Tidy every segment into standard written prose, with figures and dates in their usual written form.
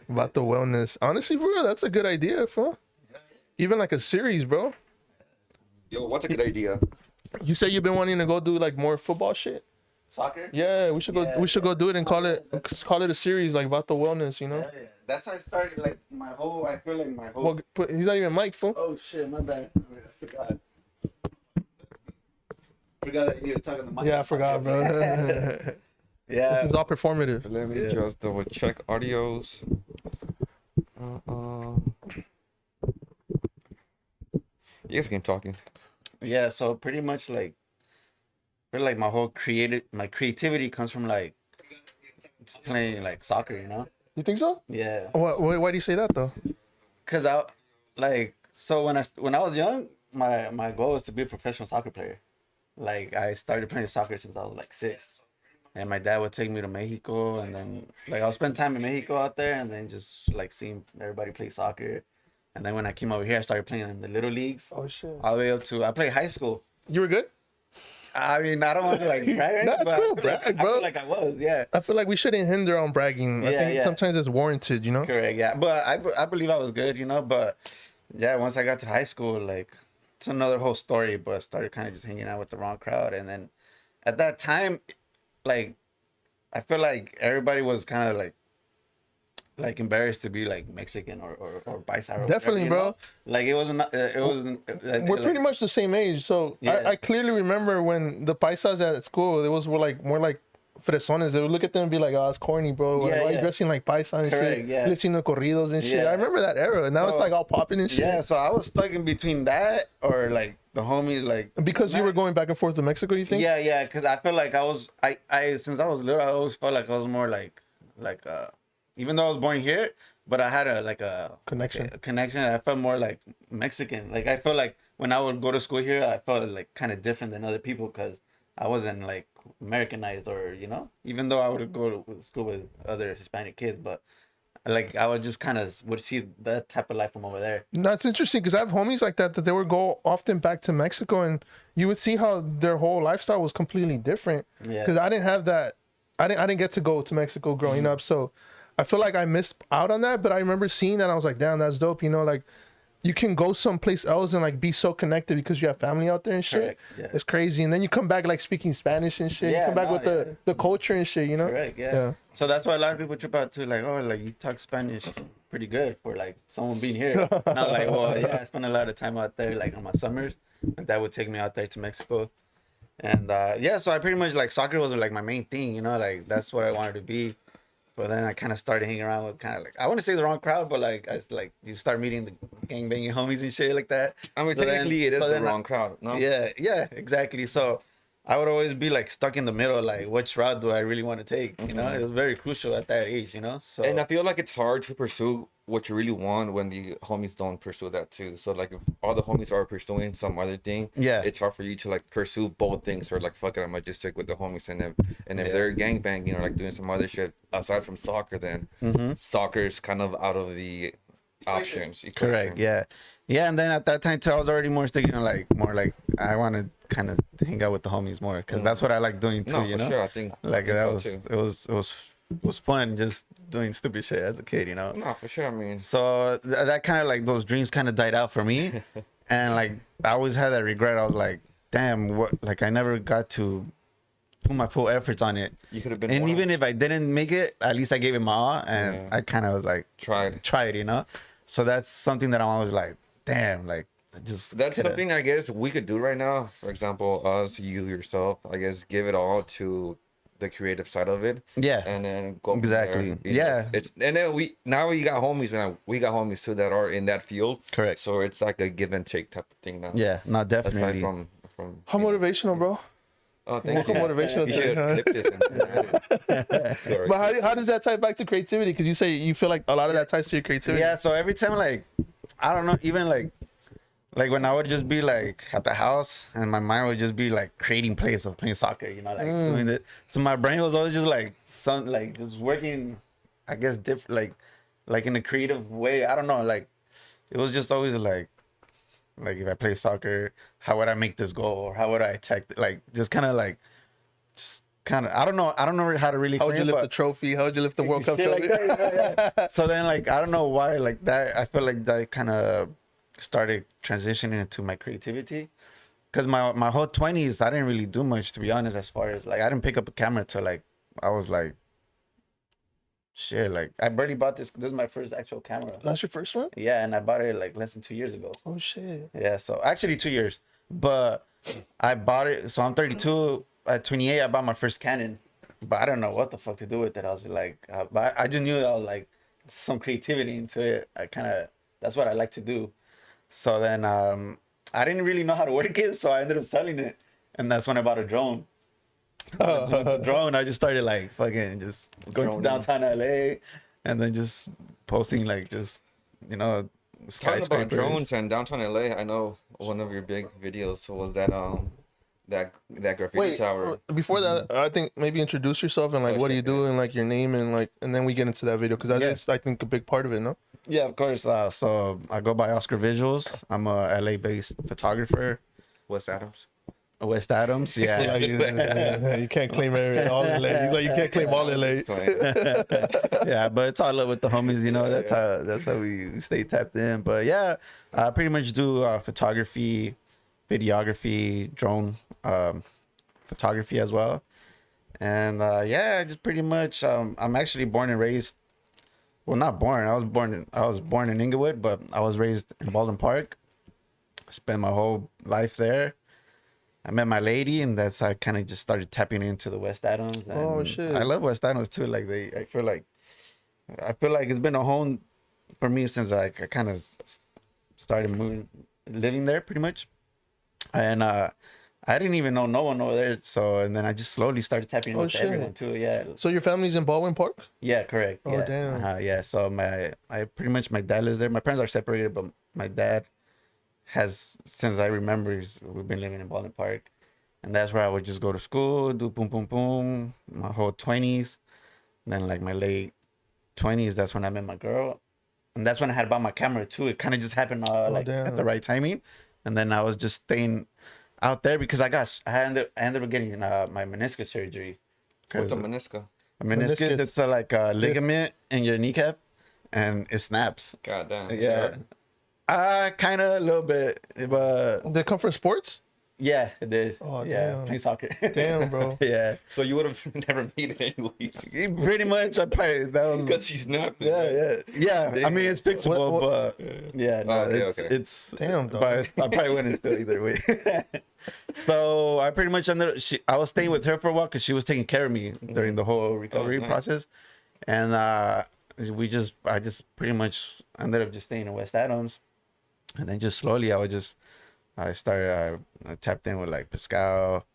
About the wellness. Honestly, bro, that's a good idea, fool. Even like a series, bro. Yo, what's a good idea? You say you've been wanting to go do like more football shit. Soccer? Yeah, we should go. Yeah, We should go do it and call it a series like about the wellness. You know. Yeah, yeah. That's how I started. Like my whole. I feel like my whole. Well, he's not even Mike, fool. Oh shit! My bad. I forgot. Forgot that you need to talk on the mic. Yeah, I forgot, bro. Yeah. This is all performative. Let me just double check audios. You guys keep talking. Yeah. So pretty much like, I feel like my whole creativity comes from like, just playing like soccer. You know. You think so? Yeah. Why do you say that though? Cause I like so when I was young, my goal was to be a professional soccer player. Like I started playing soccer since I was like 6, and my dad would take me to Mexico, and then like I'll spend time in Mexico out there, and then just like seeing everybody play soccer. And then when I came over here, I started playing in the little leagues. Oh shit! All the way up to I played high school. You were good. I mean, I don't want to like brag, Nah, but cool, brag, I bro. feel like I was, yeah. I feel like we shouldn't hinder on bragging. I think sometimes it's warranted, you know. Correct, yeah. But I believe I was good, you know. But yeah, once I got to high school, like it's another whole story. But I started kind of just hanging out with the wrong crowd, and then at that time, like I feel like everybody was kind of like embarrassed to be like Mexican or Paisa. Definitely, you bro. know? Like it wasn't. It wasn't. We're pretty much the same age, so Yeah. I clearly remember when the paisas at school, it was more like fresones. They would look at them and be like, "Oh, it's corny, bro. Why are you dressing like paisa and Correct, shit? yeah. Listening to corridos and shit." Yeah. I remember that era, and now it's So- like all popping and shit. Yeah, so I was stuck in between that or like the homies like. Because you were going back and forth to Mexico, you think? Yeah, because I feel like I since I was little, I always felt like I was more like even though I was born here, but I had a Connection. a connection. I felt more like Mexican. Like I felt like when I would go to school here, I felt like kind of different than other people because I wasn't like Americanized or even though I would go to school with other Hispanic kids, but like I would just kind of would see that type of life from over there. That's interesting because I have homies like that they would go often back to Mexico, and you would see how their whole lifestyle was completely different. Yeah. Because I didn't have that. I didn't get to go to Mexico growing up, so I feel like I missed out on that. But I remember seeing that, and I was like, damn, that's dope. Like you can go someplace else and like be so connected because you have family out there and shit. Correct, yeah. It's crazy. And then you come back like speaking Spanish and shit. You Yeah, come back no, with the culture and shit. Correct, yeah. So that's why a lot of people trip out to like, oh, like you talk Spanish pretty good for like someone being here. Not like, well, yeah, I spend a lot of time out there like on my summers. My dad would take me out there to Mexico. And yeah, so I pretty much like soccer was like my main thing, like that's what I wanted to be. But then I kind of started hanging around with kind of like, I want to say the wrong crowd, but like, you start meeting the gangbanging homies and shit like that. I mean, So technically it is so the then wrong crowd, no? Yeah, exactly. So I would always be like stuck in the middle, like which route do I really want to take? It was very crucial at that age, So And I feel like it's hard to pursue what you really want when the homies don't pursue that too. So like if all the homies are pursuing some other thing, Yeah. it's hard for you to like pursue both things or like fuck it, I might just stick with the homies. And if they're gangbanging or like doing some other shit aside from soccer, then soccer is kind of out of the options. correct, yeah. And then at that time too, I was already more thinking more like I want to kind of hang out with the homies more because that's what I like doing too. No, for sure. I think like that was so it was fun just doing stupid shit as a kid, No, for sure. I mean, So that kind of like those dreams kind of died out for me, and like I always had that regret. I was like, damn, what? Like I never got to put my full efforts on it. you could have been. And more even if I didn't make it, at least I gave it my all, and I kind of was like, tried. So that's something that I'm always like, damn, like I just That's coulda- something I guess we could do right now. For example, us, you yourself, I guess, give it all to the creative side of it. Yeah. And then go from Exactly. there. Yeah. It's and then we got homies now. We got homies too that are in that field. Correct. So it's like a give and take type of thing now. Yeah, no, Aside definitely. from How motivational, bro. Oh, thank you. Motivational You thing, should huh? clip this. And, But how does that tie back to creativity? Because you say you feel like a lot of that ties to your creativity. Yeah, so every time like I don't know, even like when I would just be like at the house and my mind would just be like creating plays of playing soccer, like doing it. So my brain was always just like just working, I guess different like in a creative way. I don't know, like it was just always like if I play soccer, how would I make this goal or how would I attack like just kind of like just kind of, I don't know how to really How would explain you it, lift but the trophy? How would you lift the World Cup shit trophy? like that, yeah. So then, like, I don't know why, like that. I feel like that kind of started transitioning into my creativity. Cause my whole 20s, I didn't really do much, to be honest. As far as like, I didn't pick up a camera till like I was like, shit. Like, I barely bought this. This is my first actual camera. That's your first one? Yeah, and I bought it like less than 2 years ago. Oh shit. Yeah, so actually 2 years, but I bought it. So I'm 32. At 28, I bought my first Canon, but I don't know what the fuck to do with it. I was like, but I just knew I was like some creativity into it. I kind of, that's what I like to do. So then I didn't really know how to work it, so I ended up selling it, and that's when I bought a drone. With the drone, I just started like fucking just going to downtown LA, and then just posting like just, you know, Talking about skyscrapers. drones and downtown LA, I know one of your big videos was that that graffiti Wait, tower. before that, I think maybe introduce yourself and like Oh, what do you shit, do and like your name and like, and then we get into that video because that is, I think, a big part of it, no? Yeah, of course. So I go by Oskr.Visualss. I'm a LA-based photographer. West Adams. West Adams, Like, yeah. you can't claim all LA. He's like, you can't claim all LA. Yeah, but it's all up with the homies, you know. That's how we stay tapped in. But yeah, I pretty much do photography, videography, drone photography as well. And yeah, just pretty much I'm actually born and raised, well, not born. I was born in Inglewood, but I was raised in Baldwin Park. Spent my whole life there. I met my lady, and that's I kind of just started tapping into the West Adams. And Oh, shit. I love West Adams too. Like I feel like it's been a home for me since I kind of started living there pretty much. And I didn't even know no one over there. So and then I just slowly started tapping into shit. everyone too. Yeah. So your family's in Baldwin Park? Yeah, correct. Oh, Yeah. damn. Yeah. So my dad lives there. My parents are separated, but my dad has, since I remember, we've been living in Baldwin Park, and that's where I would just go to school, do boom boom boom, my whole 20s. Then like my late 20s, that's when I met my girl, and that's when I had bought my camera too. It kind of just happened damn. at the right timing, and then I was just staying out there because I ended up getting my meniscus surgery. What's a meniscus? A meniscus, it's like a ligament in your kneecap, and it snaps. God damn. Yeah. Kind of a little bit, but Did it come from sports? yeah, it did. Oh, yeah, damn. playing soccer. Damn, bro. Yeah, So you would have never made it anyways. pretty much. I probably that was. Because you snapped it. Yeah. I mean, it's fixable, What- but yeah, no, Okay. it's Damn, dog. but I probably wouldn't still either way. So I pretty much ended up. I was staying with her for a while because she was taking care of me during the whole recovery nice. process, and I just pretty much ended up just staying in West Adams. And then just slowly, I started, I tapped in with like Pascal,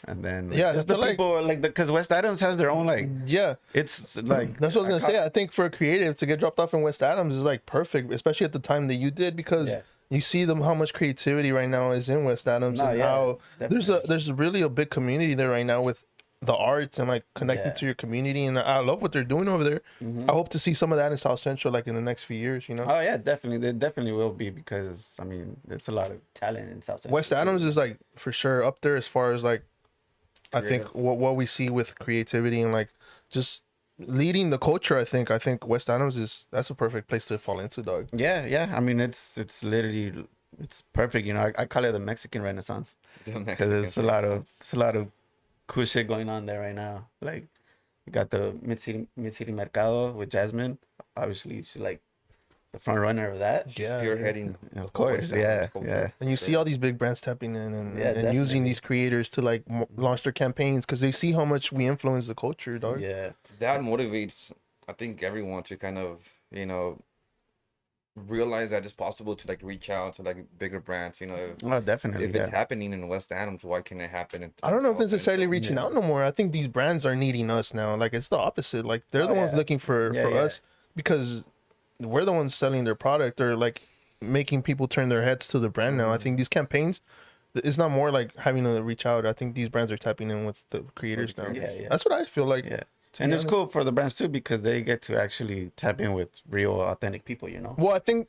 and then Yeah, just I the feel people like because West Adams has their own like, Yeah. it's like That's what I was gonna say. I think for a creative to get dropped off in West Adams is like perfect, especially at the time that you did, because Yeah. you see them how much creativity right now is in West Adams, No, and yeah, how definitely. there's really a big community there right now with the arts and like connecting Yeah. to your community, and I love what they're doing over there. Mm-hmm. I hope to see some of that in South Central like in the next few years. You know, Oh yeah, definitely, there definitely will be because I mean, it's a lot of talent in South Central. West Adams is like for sure up there as far as like I think what we see with creativity and like just leading the culture. I think West Adams that's a perfect place to fall into, dog. Yeah. I mean, it's literally it's perfect. You know, I call it the Mexican Renaissance because it's a lot of cool shit going on there right now. Like, you got the Mid City Mercado with Jasmine. Obviously, she's like the front runner of that. Yeah, Spearheading. Of course, yeah. And you see all these big brands tapping in and Yeah, using definitely. these creators to like launch their campaigns because they see how much we influence the culture, dog. Yeah, That motivates, I think, everyone to kind of, realize that it's possible to like reach out to like bigger brands. well, definitely. If yeah. it's happening in West Adams, why can't it happen in I don't know if it's South necessarily Central? reaching out no more. I think these brands are needing us now. Like it's the opposite. Like they're the ones yeah. looking for Yeah. us because we're the ones selling their product or like making people turn their heads to the brand now. I think these campaigns, it's not more like having to reach out. I think these brands are tapping in with the creators now. Yeah. That's what I feel like. Yeah. to And be it's honest. cool for the brands too because they get to actually tap in with real, authentic people. You know. Well, I think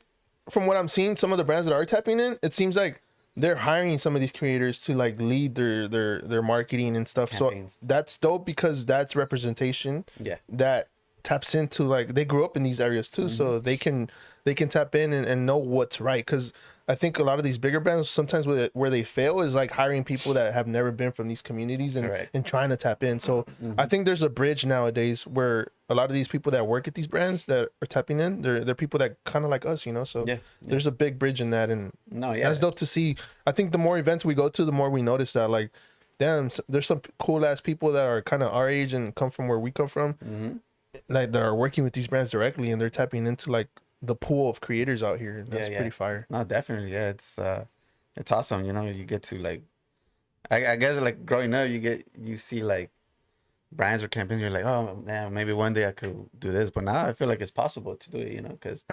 from what I'm seeing, some of the brands that are tapping in, it seems like they're hiring some of these creators to like lead their marketing and stuff. Campaigns. So that's dope because that's representation. Yeah. That taps into like they grew up in these areas too, so they can tap in and know what's right. Because I think a lot of these bigger brands sometimes where they fail is like hiring people that have never been from these communities and Correct. and trying to tap in. So I think there's a bridge nowadays where a lot of these people that work at these brands that are tapping in, they're people that kind of like us, you know. So Yeah. there's a big bridge in that, and No, yeah. that's dope to see. I think the more events we go to, the more we notice that like, damn, there's some cool ass people that are kind of our age and come from where we come from, like that are working with these brands directly, and they're tapping into like the pool of creators out here. That's pretty fire. No, definitely. Yeah, it's awesome. You know, you get to like, I guess like growing up, you see like brands or campaigns. You're like, oh man, maybe one day I could do this. But now I feel like it's possible to do it. You know, because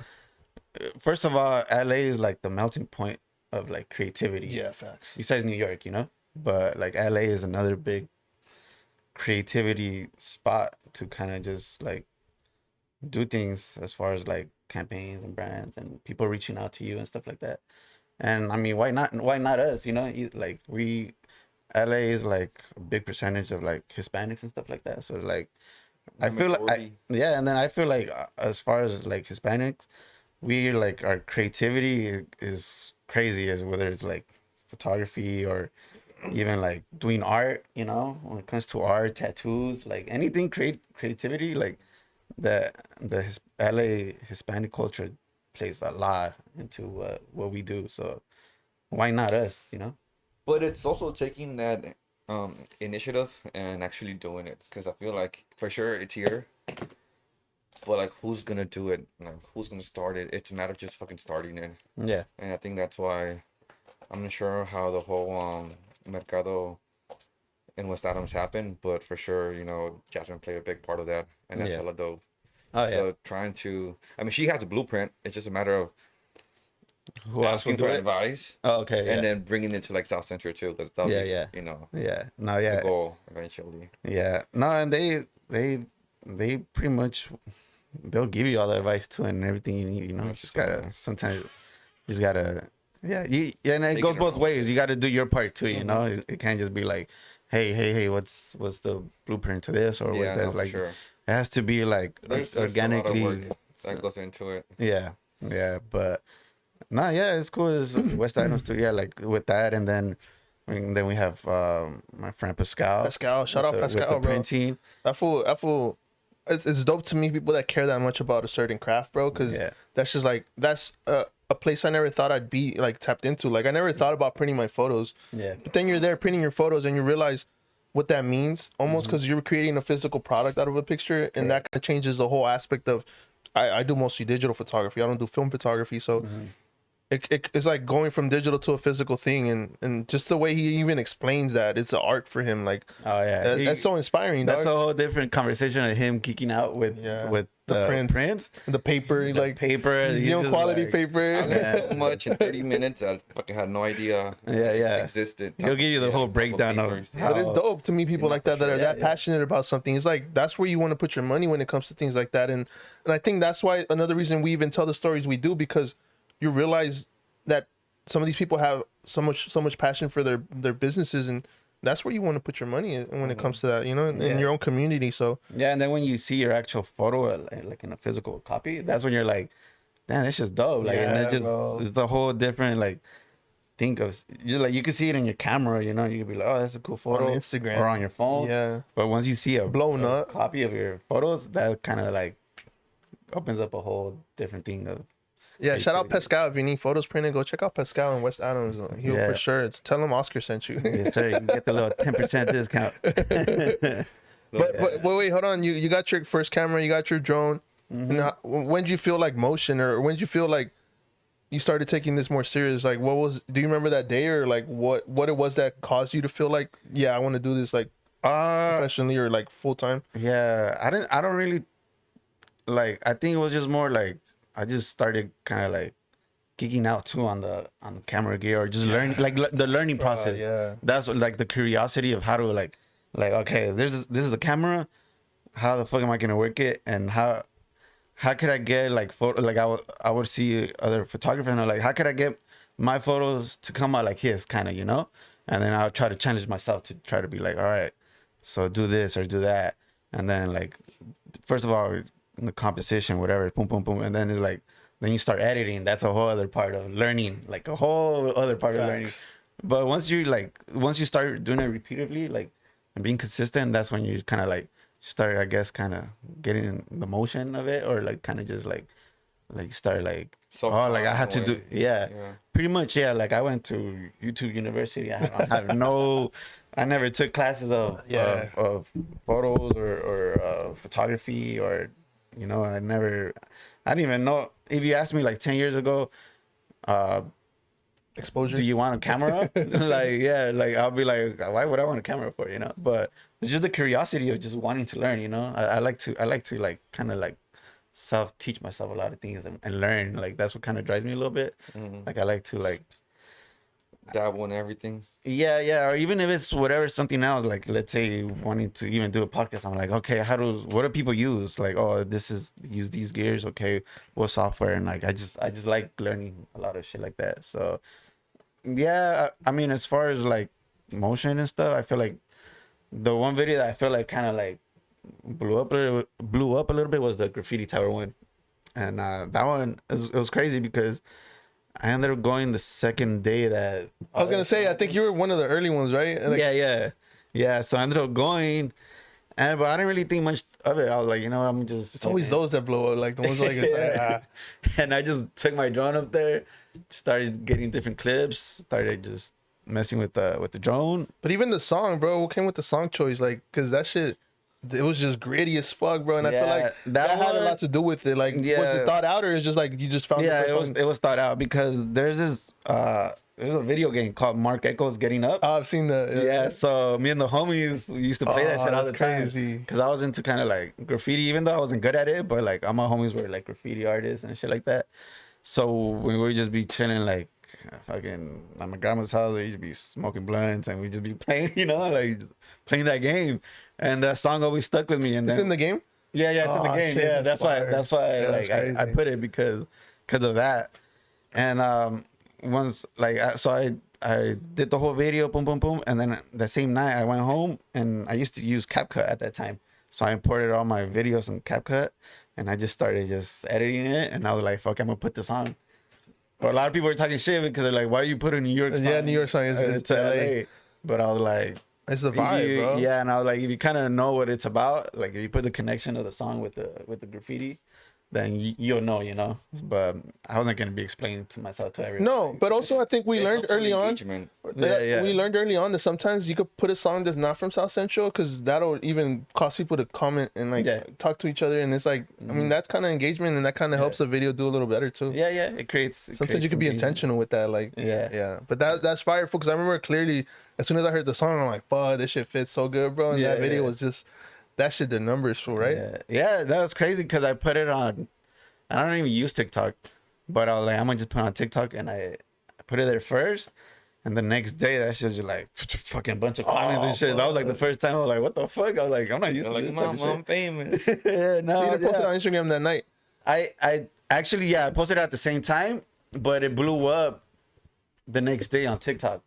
first of all, LA is like the melting point of like creativity. Yeah, facts. Besides New York, you know, but like LA is another big creativity spot to kind of just like do things as far as like campaigns and brands and people reaching out to you and stuff like that. And I mean, why not us, you know? Like LA is like a big percentage of like Hispanics and stuff like that, so like I feel like and then I feel like as far as like Hispanics, we like our creativity is crazy, as whether it's like photography or even like doing art, you know, when it comes to art, tattoos, like anything creativity, like the LA Hispanic culture plays a lot into what we do. So why not us, you know? But it's also taking that initiative and actually doing it, because I feel like for sure it's here, but like who's gonna do it? Like who's gonna start it? It's a matter of just fucking starting it. Yeah. And I think that's why I'm not sure how the whole Mercado in West Adams happened, but for sure, you know, Jasmine played a big part of that, and that's hella dope. Oh yeah. So trying to, I mean, she has a blueprint. It's just a matter of Who else can asking do for it? advice, Oh, okay. Yeah. and then bringing it to like South Central too, because that'll Yeah, be, yeah. you know, Yeah. No, the yeah. goal eventually. Yeah. No, and they pretty much they'll give you all the advice too and everything you need, you know. Yeah, Just so- gotta sometimes you just gotta and it Take goes it both around. ways. You gotta do your part too, you know. It can't just be like, hey, what's the blueprint to this, or Yeah, what's that? no, for like sure. it has to be like There's a lot of organically. work that goes into it. Yeah, but no, yeah, it's cool. It's West Adams too. Yeah, like with that, and then we have my friend Pascal. Pascal, shout out with Pascal, the bro. printing. I feel it's dope to meet people that care that much about a certain craft, bro. Because that's just like that's a place I never thought I'd be like tapped into. Like I never thought about printing my photos. Yeah. But then you're there printing your photos and you realize what that means almost, because you're creating a physical product out of a picture, and that kind of changes the whole aspect of. I do mostly digital photography. I don't do film photography, so. It's like going from digital to a physical thing, and just the way he even explains that, it's an art for him. Like, Oh yeah, that's so inspiring. That's dog. a whole different conversation of him geeking out with the prints, the paper, like paper, you know, quality paper. I learned so much in 30 minutes I fucking had no idea existed. He'll give you the whole breakdown of how. But it's dope to meet people like that that are that Yeah. passionate about something. It's like that's where you want to put your money when it comes to things like that, and I think that's why another reason we even tell the stories we do, because you realize that some of these people have so much passion for their businesses, and that's where you want to put your money when it comes to that, you know, in your own community. So Yeah, and then when you see your actual photo, like in a physical copy, that's when you're like, damn, that's just dope. Like, and it just it's a whole different like think of just like you can see it in your camera, you know, you could be like, oh, that's a cool photo on Instagram or on your phone. Yeah. But once you see a Blown up copy of your photos, that kind of like opens up a whole different thing of. Yeah, shout out Pascal. If you need photos printed, go check out Pascal in West Adams. He'll for sure. Tell him Oskr sent you. Yes, sir. You can get the little 10% discount. But wait, hold on. You got your first camera. You got your drone. Now, when did you feel like motion, or when did you feel like you started taking this more serious? Like, do you remember that day, or like what it was that caused you to feel like, yeah, I want to do this like professionally or like full time? Yeah, I don't really like. I think it was just more like I just started kind of like geeking out too on the camera gear, or just learning, like the learning process. Yeah, that's what, like the curiosity of how to like okay, this is a camera. How the fuck am I gonna work it, and how could I get like photo? Like I would see other photographers, and I'm like, how could I get my photos to come out like his, kind of, you know. And then I'll try to challenge myself to try to be like, all right, so do this or do that. And then like, first of all, in the composition, whatever, boom, boom, boom. And then it's like, then you start editing. That's a whole other part of learning, like a whole other part of learning. But once you start doing it repeatedly, like, and being consistent, that's when you kind of like start, I guess, kind of getting in the motion of it, or like kind of just like start like, oh, like I had to do, yeah, pretty much, yeah. Like I went to YouTube University. I have no, I never took classes of photos or photography, or, you know, I didn't even know. If you asked me like 10 years ago, exposure, do you want a camera? Like, yeah, like I'll be like, why would I want a camera for, you know? But it's just the curiosity of just wanting to learn, you know. I like to like kind of like self-teach myself a lot of things and learn. Like that's what kind of drives me a little bit. Like I like to like dabble in everything. Yeah, or even if it's whatever, something else, like let's say wanting to even do a podcast, I'm like, okay, what do people use? Like, oh, use these gears, okay, what software? And like I just like learning a lot of shit like that. So yeah, I mean, as far as like motion and stuff, I feel like the one video that I feel like kind of like blew up a little bit was the graffiti tower one. And that one, it was crazy because I ended up going the second day that... I was going to say, I think you were one of the early ones, right? Like, yeah. So I ended up going, but I didn't really think much of it. I was like, you know, I'm just... It's always those that blow up, like the ones like... It's like And I just took my drone up there, started getting different clips, started just messing with the drone. But even the song, bro, what came with the song choice? Like, because that shit... It was just gritty as fuck, bro, and I feel like that had a lot to do with it. Like, was it thought out, or is just like you just found? Yeah, it was thought out because there's a video game called Mark Echo's Getting Up. Oh, I've seen that. Yeah, so me and the homies, we used to play that shit all the time because I was into kind of like graffiti, even though I wasn't good at it. But like all my homies were like graffiti artists and shit like that. So we would just be chilling like fucking at my grandma's house. We used to be smoking blunts and we just be playing, you know, like playing that game. And that song always stuck with me. And it's in the game. Yeah, it's in the game. Shit, yeah, that's why like I put it because of that. And once like I did the whole video, boom, boom, boom, and then the same night I went home and I used to use CapCut at that time, so I imported all my videos in CapCut and I just started just editing it. And I was like, fuck, I'm gonna put this on. But a lot of people were talking shit because they're like, why you put a New York song? Yeah, New York song is LA. But I was like, it's the vibe, bro. Yeah, and I was like, if you kind of know what it's about, like if you put the connection of the song with the graffiti, then you'll know, you know. But I wasn't gonna be explaining to myself to everyone. No, but also I think we learned early on. We learned early on that sometimes you could put a song that's not from South Central because that'll even cause people to comment and like talk to each other, and it's like I mean that's kind of engagement and that kind of helps the video do a little better too. Yeah, it creates. Sometimes you can be intentional with that, like yeah. But that's fireful because I remember clearly as soon as I heard the song, I'm like, fuck, this shit fits so good, bro. And that video was just. That shit did numbers for, right? Yeah, that was crazy because I put it on. I don't even use TikTok, but I was like, I'm gonna just put it on TikTok, and I put it there first, and the next day that shit was just like fucking bunch of comments and shit. That was like the first time I was like, what the fuck? I was like, I'm not used to this type of shit. I'm famous. Yeah, no, so you posted on Instagram that night. I actually I posted it at the same time, but it blew up the next day on TikTok,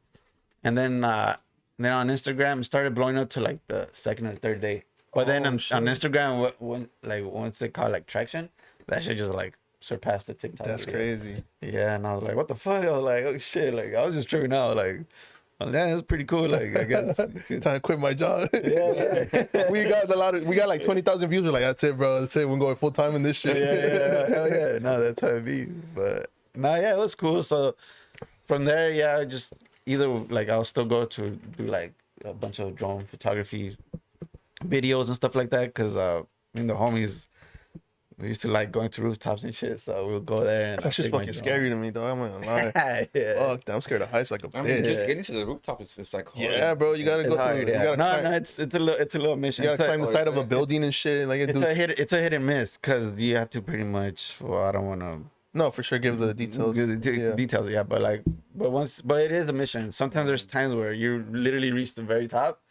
and then on Instagram it started blowing up to like the second or third day. But then on Instagram, once they call like traction, that shit just like surpassed the TikTok. That's video. crazy. Yeah, and I was like, what the fuck? I was like, oh shit! Like I was just tripping out. Like, oh, that's pretty cool. Like I guess time to quit my job. Yeah. we got like 20,000 views. We're like, that's it, bro. That's it. We're going full time in this shit. Yeah. Hell yeah. No, that's how it be. But no, yeah, it was cool. So from there, yeah, I just either like I'll still go to do like a bunch of drone photography videos and stuff like that because I mean the homies, we used to like going to rooftops and shit, so we'll go there. And that's just fucking scary to me, though. I'm not gonna lie. Fuck, I'm scared of heights like a bitch. I mean, just getting to the rooftop is just like hard. Yeah, bro, you gotta go hard, through. Yeah. No, it's a little mission. You gotta climb the side of a building and shit. Like it's a hit and miss because you have to pretty much. Well, I don't want to. No, for sure, give the details. Details, yeah, but it is a mission. Sometimes there's times where you literally reach the very top.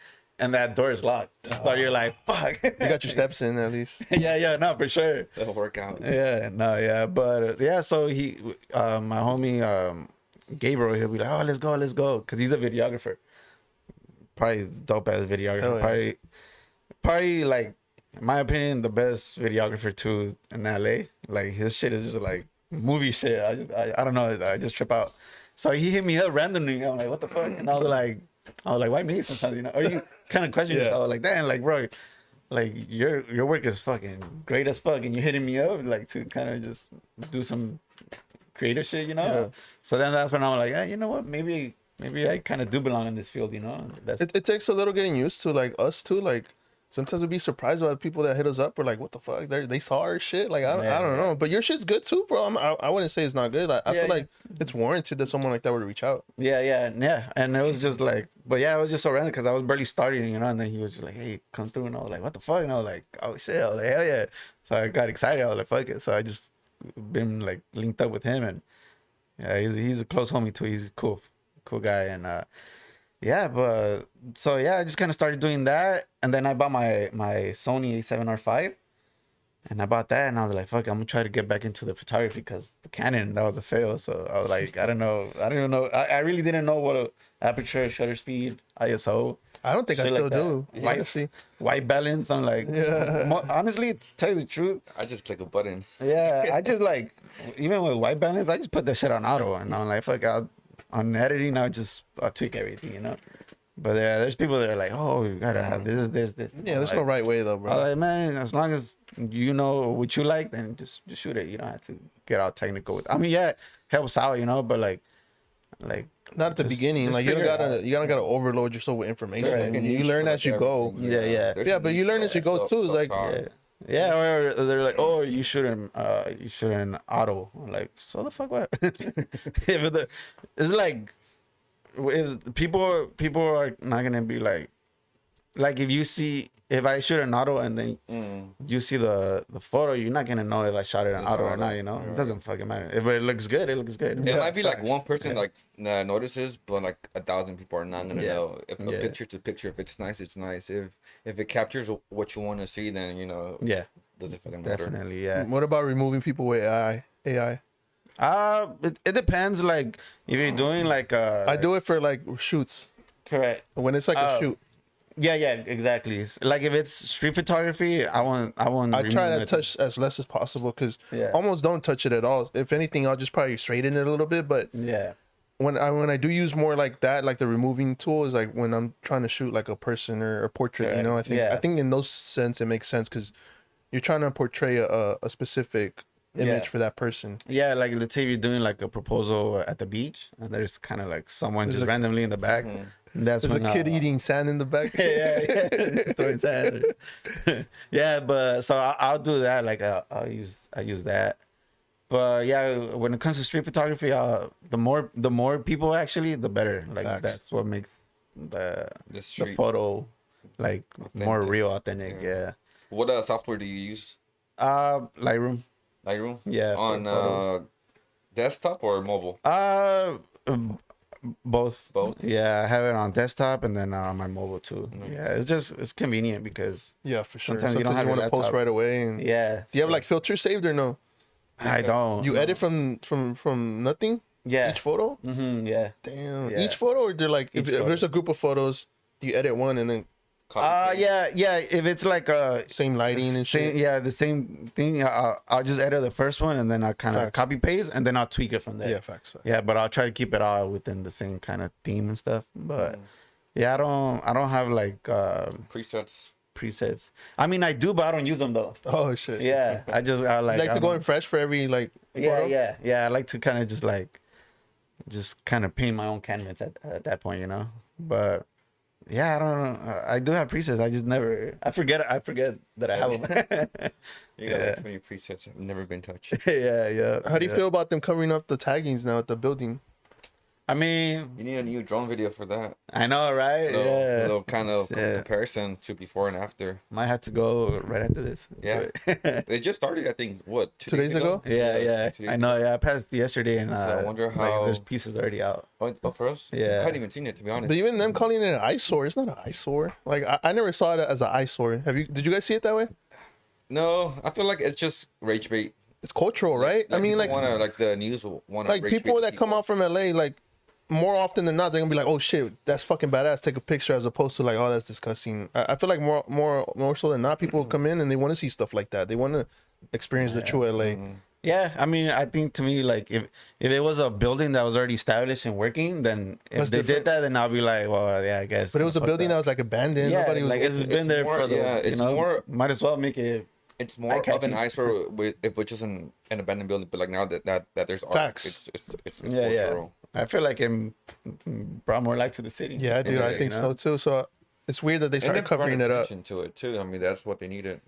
And that door is locked. So you're like, fuck. You got your steps in at least. Yeah, no, for sure. That'll work out. Yeah, no, yeah. But yeah, so my homie, Gabriel, he'll be like, oh, let's go, because he's a videographer. Probably dope ass videographer. Hell yeah. Probably like, in my opinion, the best videographer too in LA. Like his shit is just like movie shit. I don't know. I just trip out. So he hit me up randomly. I'm like, what the fuck? And I was like, why me? Sometimes, you know, or you kind of question yourself, like, damn, like, bro, like your work is fucking great as fuck, and you're hitting me up like to kind of just do some creative shit, you know. Yeah. So then that's when I'm like, yeah, you know what, maybe I kind of do belong in this field, you know. That's It takes a little getting used to, like us too. Like sometimes we'd be surprised by people that hit us up. We're like, what the fuck? They saw our shit. Like I don't know. But your shit's good too, bro. I wouldn't say it's not good. I feel like it's warranted that someone like that would reach out. yeah. And it was just like, but yeah, it was just so random because I was barely starting, you know. And then he was just like, hey, come through, and I was like, what the fuck? And I was like, oh shit. I was like, hell yeah. So I got excited. I was like, fuck it. So I just been like linked up with him, and yeah, he's a close homie too. He's a cool guy, and yeah, but so yeah, I just kind of started doing that, and then I bought my Sony A7R5, and I bought that, and I was like, fuck, I'm gonna try to get back into the photography because the Canon, that was a fail. So I was like, I don't even know. I really didn't know what a aperture, shutter speed, ISO. I don't think I shit still like do. that. Honestly, White balance. I'm like, honestly, to tell you the truth, I just click a button. yeah, I just like, even with white balance, I just put that shit on auto, and I'm like, fuck, on editing, I'll tweak everything, you know. But there's people that are like, oh, you gotta have this. yeah. There's no right way though, bro. I'm like, man, as long as you know what you like, then just shoot it. You don't have to get all technical with. I mean, yeah, it helps out, you know, but like Not at the beginning. just Like you don't figure it gotta out. you don't gotta overload yourself with information. Right. And you learn as you go. Yeah. There's Yeah, a but niche you learn for as you that go too. It's like yeah, or they're like, oh, you shouldn't auto. I'm like, so the fuck what? Yeah, but it's like, people are not gonna be like if I shoot an auto and then you see the photo, you're not gonna know if I shot it an auto or not, you know. It doesn't fucking matter. If it looks good, it looks good. It might be like facts. one person like notices, but like 1,000 people are not gonna know. If a picture to picture, if it's nice, it's nice. If it captures what you want to see, then you know. Yeah, Doesn't fucking matter. definitely. Yeah. What about removing people with AI? It depends. Like if you're doing like I do it for like shoots. correct. When it's like a shoot, Yeah, exactly. Like if it's street photography, I want. I try remove to it. touch as less as possible because Yeah. almost don't touch it at all. If anything, I'll just probably straighten it a little bit. But Yeah. when I do use more like that, like the removing tool is like when I'm trying to shoot like a person or a portrait. You know, I think in those sense it makes sense because you're trying to portray a specific image for that person. Yeah, like let's say you're doing like a proposal at the beach, and there's kind of like someone just a- randomly in the back. That's There's when a kid eating sand in the back. yeah, throwing sand. Yeah, but so I'll do that. Like I use that. But yeah, when it comes to street photography, the more people actually, the better. Like Facts. that's what makes the street photo like more authentic. real, authentic. Yeah. What software do you use? Lightroom. Lightroom? Yeah. for On photos. desktop or mobile? Both. Both? Yeah, I have it on desktop and then on my mobile too. Nice. Yeah, it's convenient because Yeah, for sure. Sometimes Sometimes you don't have want your to post laptop. right away. And yeah. do you have so- like filters saved or no? I don't. You edit from nothing? Yeah. Each photo? Yeah. Damn. Yeah. Each photo, or they're like if Each photo. there's a group of photos, do you edit one and then Copy paste? Yeah. If it's like same lighting and same, shit? yeah, the same thing. I'll just edit the first one and then I'll kind of Facts. copy paste and then I'll tweak it from there. Yeah, facts. Yeah, but I'll try to keep it all within the same kind of theme and stuff. But yeah, I don't have like Presets. presets. I mean, I do, but I don't use them though. Oh shit. Yeah, I like. You like to go in fresh for every like photo? Yeah. I like to kind of just kind of paint my own canvas at that point, you know. But yeah, I don't know. I do have presets. I just never. I forget that I have them. You got like too many presets have never been touched. yeah. How do you feel about them covering up the taggings now at the building? I mean, You need a new drone video for that. I know, right? A little kind of Yeah. comparison to before and after. Might have to go right after this. Yeah. But- They just started, I think, what, 2 days ago? yeah. 2 days I know. Yeah, I passed yesterday, and I wonder like, how- there's pieces already out. Oh, for us? Yeah. I hadn't even seen it, to be honest. But even them calling it an eyesore, it's not an eyesore. Like I never saw it as an eyesore. Did you guys see it that way? No, I feel like it's just rage bait. it's cultural, right? I mean, like the news will want to like people that come out from LA, like more often than not, they're gonna be like, "Oh shit, that's fucking badass." Take a picture, as opposed to like, "Oh, that's disgusting." I feel like more so than not, people come in and they want to see stuff like that. They want to experience the true LA. Yeah, I mean, I think to me, like if it was a building that was already established and working, then if That's they different. did that, then I'll be like, well, yeah, I guess. But it was a fuck building that was like abandoned. yeah, Nobody was. like it's been there more- for the. yeah, it's more- Might as well make it. It's more of eye-catching. an eyesore with if which is an abandoned building, but like now that there's art, Facts. it's Yeah, yeah. cultural. I feel like it brought more life to the city. Yeah, dude, I think so too. So it's weird that they And started they brought covering it up. attention to it too. I mean, that's what they needed.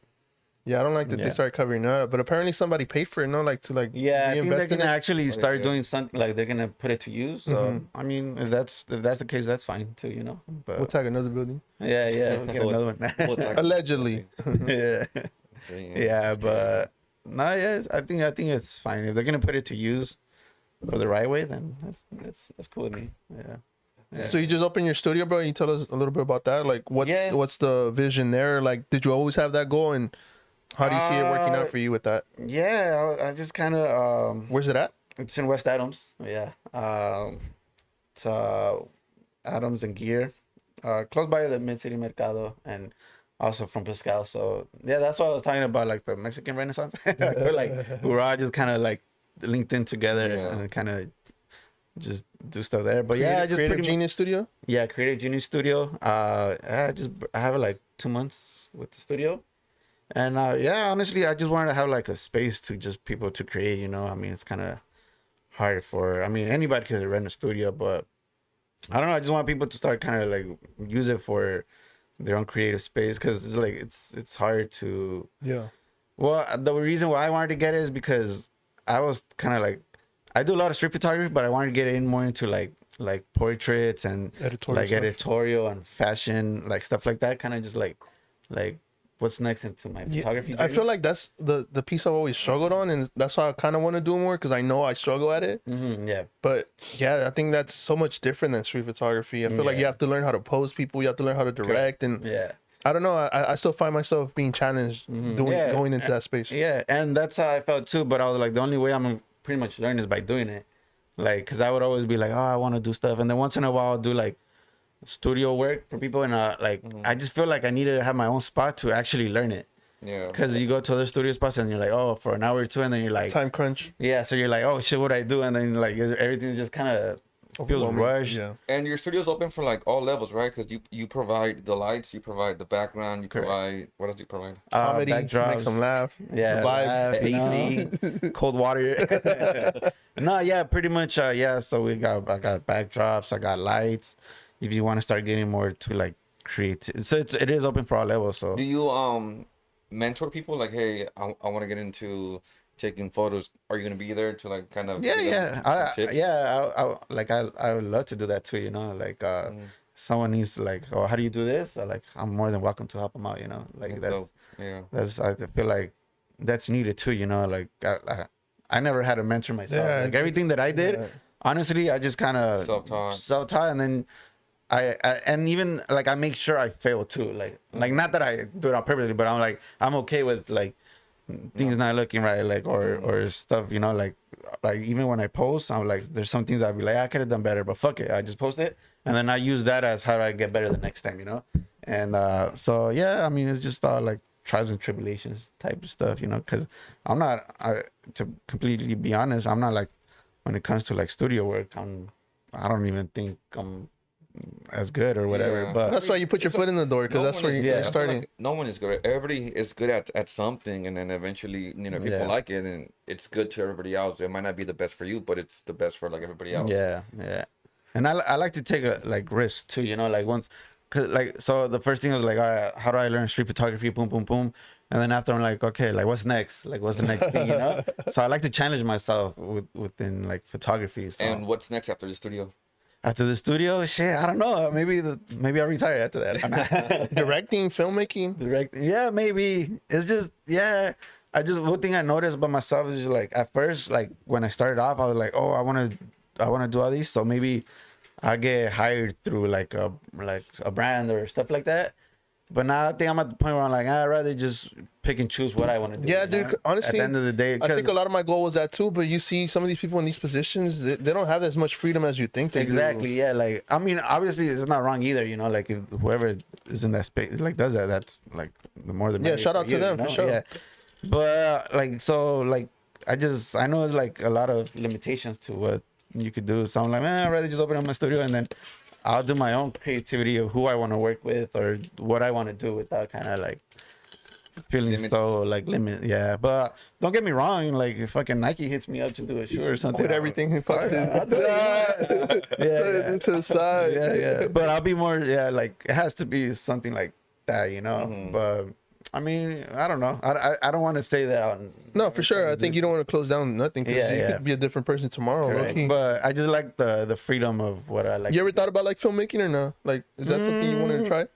Yeah, I don't like that they Yeah. started covering it up. But apparently somebody paid for it, no? Like to like Yeah, I think they're reinvest in gonna it. actually they start did. doing something like they're gonna put it to use. So I mean, if that's the case, that's fine too. You know. But We'll tag another building. yeah, we'll get another one. We'll talk- Allegedly. yeah, yeah, but no, yeah, I think it's fine if they're gonna put it to use for the right way. Then that's cool with me. Yeah. Yeah. So you just opened your studio, bro. You tell us a little bit about that. Like, Yeah. what's the vision there? Like, did you always have that goal, and how do you see it working out for you with that? Yeah, I just kind of Where's it at? It's in West Adams. Yeah. It's Adams and Gear, close by the Mid City Mercado, and also from Pascal. So yeah, that's what I was talking about, like the Mexican Renaissance. I feel like we were all just kind of like linked in together Yeah. and kind of just do stuff there. But yeah, I just Creative pretty Genius Studio. yeah, Creative Genius Studio. I have like 2 months with the studio. And yeah, honestly, I just wanted to have like a space to just people to create, you know. I mean, it's kind of hard for, I mean, anybody can rent a studio, but I don't know. I just want people to start kind of like use it for their own creative space, because it's like it's hard to. Yeah. Well, the reason why I wanted to get it is because I was kind of like, I do a lot of street photography, but I wanted to get in more into like portraits and Editorial like stuff. editorial and fashion, like stuff like that. Kind of just like what's next into my photography. I feel like that's the piece I've always struggled on, and that's why I kind of want to do more, because I know I struggle at it. Yeah. But yeah, I think that's so much different than street photography. I feel like you have to learn how to pose people, you have to learn how to direct, and Yeah. I don't know. I still find myself being challenged going into that space. Yeah, and that's how I felt too. But I was like, the only way I'm pretty much learn is by doing it. Like, cause I would always be like, oh, I want to do stuff, and then once in a while I'll do like studio work for people, and I just feel like I needed to have my own spot to actually learn it. Yeah. Cause you go to other studio spots and you're like, oh, for an hour or two, and then you're like, Time crunch. yeah, so you're like, oh shit, what do I do? And then like everything just kind of feels Overwhelming. rushed. Yeah. And your studio's open for like all levels, right? Because you provide the lights, you provide the background, you Correct. provide what else do you provide? Comedy, Backdrops. make them laugh. Yeah, The vibes. laugh, you know, cold water. No, yeah, pretty much. Yeah, so I got backdrops, I got lights. If you want to start getting more to like creative, so it is open for all levels. So Do you mentor people like, hey, I want to get into taking photos? Are you gonna be there to like kind of yeah, give them yeah, some tips? I would love to do that too. You know, like someone needs like, oh, how do you do this? Like, I'm more than welcome to help them out. You know, like that's So, yeah. I feel like that's needed too. You know, like I never had a mentor myself. Yeah, Like everything that I did, yeah. honestly, I just kind of self-taught, and then I and even like I make sure I fail too. Like not that I do it on purpose, but I'm like I'm okay with like things not looking right, like or stuff. You know, like even when I post, I'm like there's some things I'd be like I could have done better, but fuck it, I just post it, and then I use that as how do I get better the next time. You know, and so yeah, I mean it's just like trials and tribulations type of stuff, you know, because I'm not, to completely be honest, I'm not like, when it comes to like studio work, I don't even think I'm as good or whatever. Yeah. But That's why you put your foot in the door, because that's where you're I feel starting. like no one is good. Everybody is good at something, and then eventually, you know, people like it, and it's good to everybody else. It might not be the best for you, but it's the best for like everybody else. yeah, and I like to take a like risk too, you know, like once. Cause like so the first thing was like, all right, how do I learn street photography? Boom, boom, boom. And then after I'm like, okay, like what's next? Like what's the next thing, you know? So I like to challenge myself within like photography. So. And what's next after the studio? After the studio, shit, I don't know. Maybe I'll retire after that. Directing, filmmaking. Directing, yeah, maybe. It's just one thing I noticed about myself is just like at first, like when I started off, I was like, oh, I wanna do all these. So maybe I get hired through like a brand or stuff like that. But now I think I'm at the point where I'm like, I'd rather just pick and choose what I want to do. Yeah, you dude. know? Honestly, at the end of the day, I think a lot of my goal was that too. But you see, some of these people in these positions, they don't have as much freedom as you think they exactly, do. yeah. Like, I mean, obviously, it's not wrong either. You know, like if whoever is in that space, like does that, that's like the more the Yeah, merrier shout out to you, them, you for know? sure. Yeah, but like so, like I know it's like a lot of limitations to what you could do. So I'm like, man, I'd rather just open up my studio and then I'll do my own creativity of who I want to work with or what I want to do without kind of like feeling Limits. so like limit. Yeah, but don't get me wrong. Like if fucking Nike hits me up to do a shoe or something, Quit everything and fucking I'll do it. Yeah, to the side. yeah. But I'll be more, like it has to be something like that, you know. But I mean, I don't know. I don't want to say that. No, for sure. I think you don't want to close down nothing because you could be a different person tomorrow. Correct. But I just like the freedom of what I like. You ever thought about like filmmaking or no? Like, is that something you wanted to try?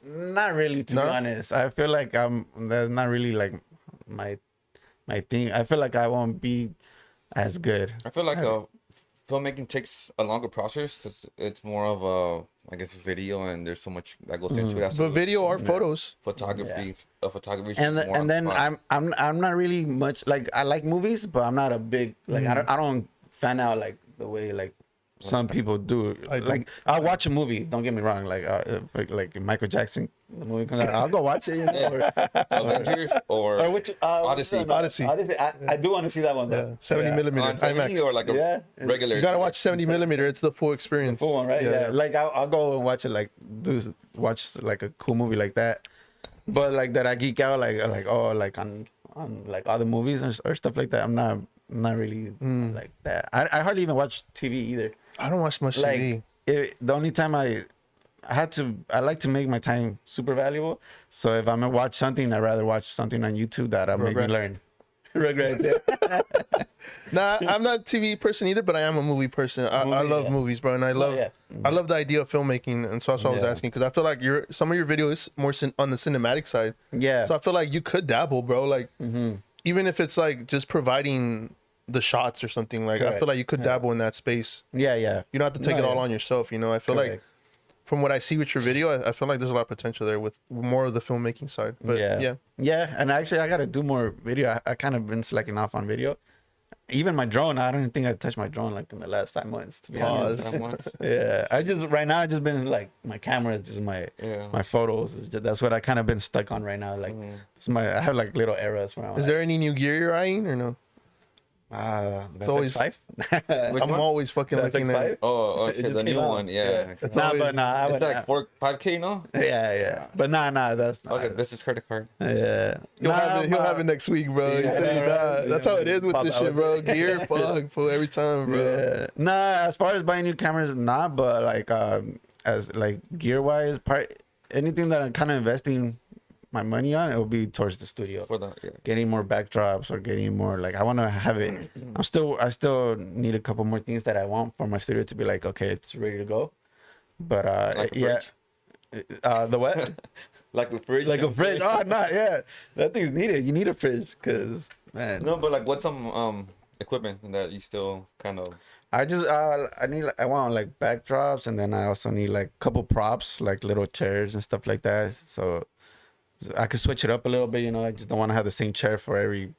Not really, to be honest. I feel like that's not really like my thing. I feel like I won't be as good. I feel like filmmaking takes a longer process because it's more of a, I guess, video, and there's so much that goes into it. But video or photos? Photography, photography. And is more and then fun. I'm not really much like, I like movies, but I'm not a big like I don't fan out like the way like some people do. Like I'll watch a movie. Don't get me wrong. Like Michael Jackson, the movie comes out, I'll go watch it. You know, Avengers or which Odyssey. Odyssey. I do want to see that one though. 70 millimeter on 70 IMAX. or like a regular. You gotta watch 70 millimeter. It's the full experience. Full one, right? Yeah. Like I'll go and watch it. Like watch like a cool movie like that. But like that, I geek out like on like other movies or stuff like that. I'm not really like that. I hardly even watch TV either. I don't watch much TV. The only time I like to make my time super valuable. So if I'm gonna watch something, I'd rather watch something on YouTube that'll make me learn. Regrets, yeah. Nah, I'm not a TV person either, but I am a movie person. I love movies, bro, and I love the idea of filmmaking, and so that's what I was asking, because I feel like some of your video is more on the cinematic side. Yeah. So I feel like you could dabble, bro. Like even if it's like just providing the shots or something, like I feel like you could dabble in that space. Yeah. You don't have to take it all on yourself. You know, I feel like from what I see with your video, I feel like there's a lot of potential there with more of the filmmaking side. But yeah. And actually, I gotta do more video. I kind of been slacking off on video. Even my drone, I don't even think I touched my drone like in the last 5 months. To be honest, yeah. I just been like my camera is just my photos. That's what I kind of been stuck on right now. Like I have like little errors where Is there any new gear you're eyeing or no? It's always 5. I'm always fucking looking at it. Oh, okay, the new one, yeah. It's It's like 5K, no? Yeah. But nah, that's not. Okay, business credit card. Yeah. He'll have it next week, bro. That's how it is with this shit, bro. Gear, fuck, for every time, bro. Yeah. Nah, as far as buying new cameras, not. But like, as like gear wise, anything that I'm kind of investing my money on, it will be towards the studio. For that, getting more backdrops or getting more like I want to have it. I still need a couple more things that I want for my studio to be like, okay, it's ready to go. But like the what? Like a fridge. Like a fridge. Oh, not that thing's needed. You need a fridge because man. No, but like what's some equipment that you still kind of. I just I want like backdrops, and then I also need like a couple props, like little chairs and stuff like that. So I could switch it up a little bit, you know. I just don't want to have the same chair for every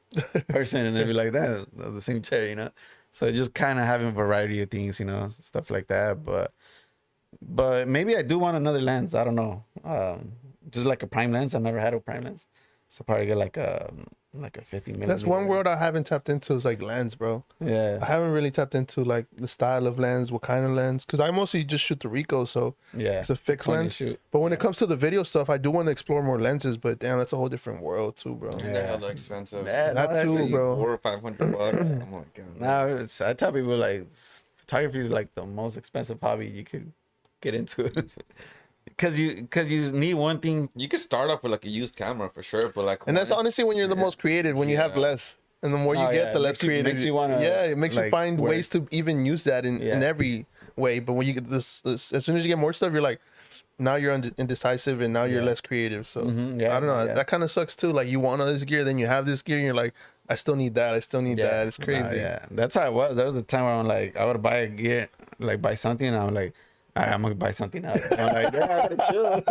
person, and they'd be like, "That the same chair," you know. So just kind of having a variety of things, you know, stuff like that. But maybe I do want another lens. I don't know, just like a prime lens. I've never had a prime lens, so probably get like a 50 millimeter. That's one world I haven't tapped into is like lens, bro. Yeah. I haven't really tapped into like the style of lens, what kind of lens, because I mostly just shoot the Ricoh, so it's a fixed lens. But when it comes to the video stuff, I do want to explore more lenses, but damn, that's a whole different world too, bro. And they're hella expensive. Yeah, that too, bro. 400 or 500 bucks. I'm like, God. Now I tell people like photography is like the most expensive hobby you could get into. Cause you need one thing. You can start off with like a used camera for sure, but like, and that's honestly when you're the most creative, when you have less, and the more you get, the less creative. Makes you wanna, it makes like, you find ways to even use that in every way. But when you get this, as soon as you get more stuff, you're like, now you're indecisive, and now you're less creative. So I don't know. That kind of sucks too. Like you want all this gear, then you have this gear, and you're like, I still need that. I still need that. It's crazy. That's how it was. There was a time where I'm like, I would buy a gear, like buy something, and I'm like, all right, I'm gonna buy something else. I'm like, yeah, chill.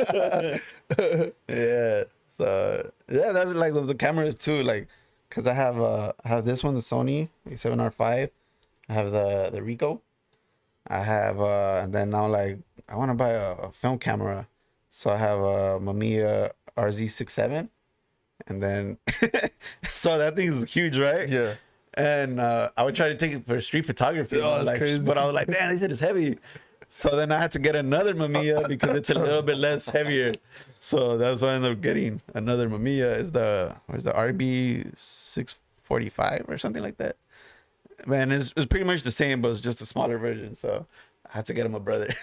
Yeah. So yeah, that's like with the cameras too. Like, cause I have this one, the Sony A7R5. I have the Ricoh. I have and then now like I want to buy a film camera, so I have a Mamiya RZ67, and then so that thing is huge, right? Yeah. And I would try to take it for street photography, Oh, that's like, crazy. but I was like, damn, this shit is heavy. So then I had to get another Mamiya because it's a little bit less heavier. So that's why I ended up getting another Mamiya. Is the RB 645 or something like that. Man, it's pretty much the same, but it's just a smaller version. So I had to get him a brother.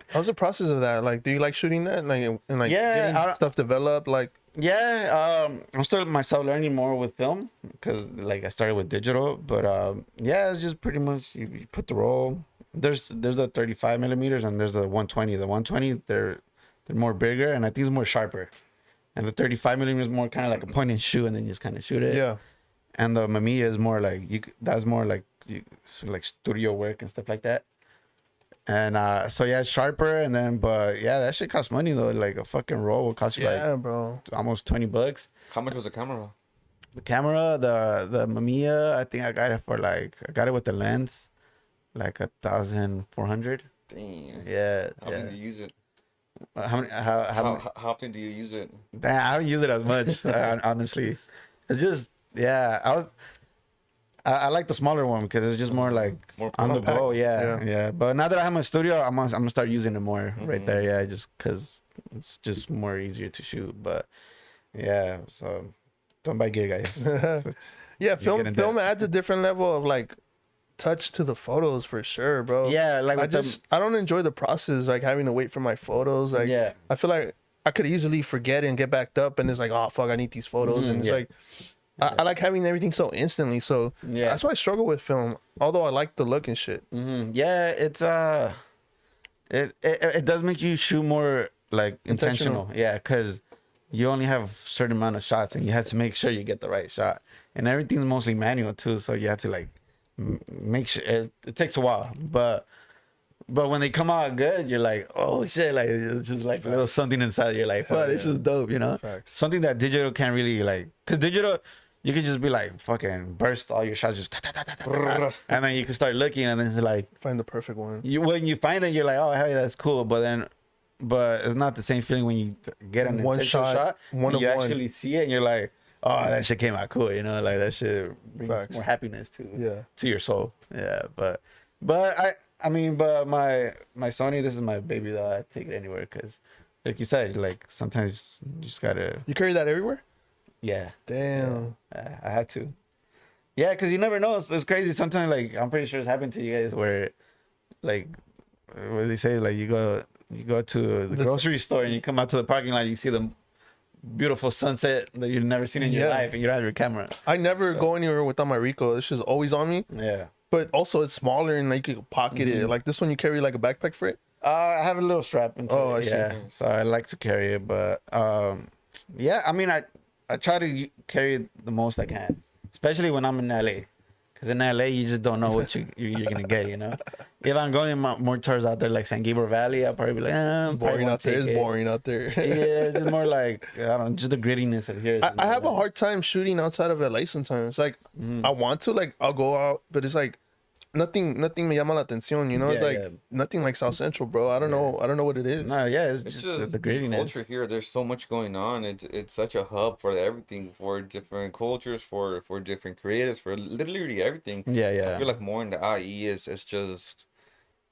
How's the process of that? Like, do you like shooting that? Like, and like Yeah, getting stuff developed? Like, Yeah, I'm still myself learning more with film because like I started with digital, but yeah, it's just pretty much you put the roll. There's the 35 millimeters and there's the 120. The 120 they're more bigger and I think it's more sharper, and the 35 millimeters is more kind of like a point and shoot and then you just kind of shoot it. yeah. And the Mamiya is more like that's more like like studio work and stuff like that. And so yeah, it's sharper and then but yeah, that shit costs money though. Like a fucking roll will cost you Yeah, like bro. almost $20. How much was the camera? The camera, the Mamiya, I think I got it for like I got it with the lens, like 1,400. Damn. Yeah, How yeah. often do you use it? How many? How How often do you use it? Damn, I haven't used it as much. Honestly, it's just yeah. I like the smaller one because it's just more like More on the compact. go. Yeah, Yeah. yeah. But now that I have my studio, I'm gonna start using it more right there. Yeah, just because it's just more easier to shoot. But yeah, so don't buy gear, guys. Yeah, You get in film debt. adds a different level of like touch to the photos for sure, bro. Yeah, like I with them- just I don't enjoy the process, like having to wait for my photos. Like, Yeah. I feel like I could easily forget and get backed up, and it's like, oh fuck, I need these photos, and it's yeah. like. I like having everything so instantly, so Yeah. that's why I struggle with film. Although I like the look and shit. Yeah, it's it does make you shoot more like intentional. Yeah, because you only have certain amount of shots, and you have to make sure you get the right shot. And everything's mostly manual too, so you have to like make sure. It takes a while, but when they come out good, you're like, oh shit! Like it's just like a little something inside. You're like, oh, this yeah. is dope, you know. Facts. Something that digital can't really like, because digital. You could just be like fucking burst all your shots, just and then you can start looking, and then it's like Find the perfect one. when you find it, you're like, oh, hey, that's cool. But it's not the same feeling when you get an One intentional shot, one and you of one. actually see it, and you're like, oh, that shit came out cool. You know, like that shit brings Facts. more happiness Yeah. to your soul. Yeah, but I mean, but my Sony, this is my baby though. I take it anywhere because, like you said, like sometimes you just gotta. You carry that everywhere? Yeah. Damn. I had to. Yeah, because you never know. It's crazy. Sometimes, like, I'm pretty sure it's happened to you guys where, like, what they say, like, you go to the grocery store and you come out to the parking lot and you see the beautiful sunset that you've never seen in your Yeah. life and you don't have your camera. I never go anywhere without my Ricoh. This is always on me. Yeah. But also it's smaller and like you can pocket it. Like this one, you carry like a backpack for it. I have a little strap into Oh, it. I see. Yeah. So I like to carry it, but yeah. I mean, I try to carry it the most I can, especially when I'm in LA. Because in LA, you just don't know what you're going to get, you know? If I'm going more tours out there like San Gabriel Valley, I'll probably be like, Boring out there. It's boring out there. Yeah, it's just more like, I don't know, just the grittiness of here. I have a hard time shooting outside of LA sometimes. Like I want to, like I'll go out, but it's like nothing me llama la atención, you know? It's Yeah, like yeah. nothing like South Central, bro. I don't know what it is. No, yeah, it's It's just just the grittiness. culture here. There's so much going on. It's such a hub for everything, for different cultures, for different creators, for literally everything. Yeah, I yeah. feel like more in the IE is it's just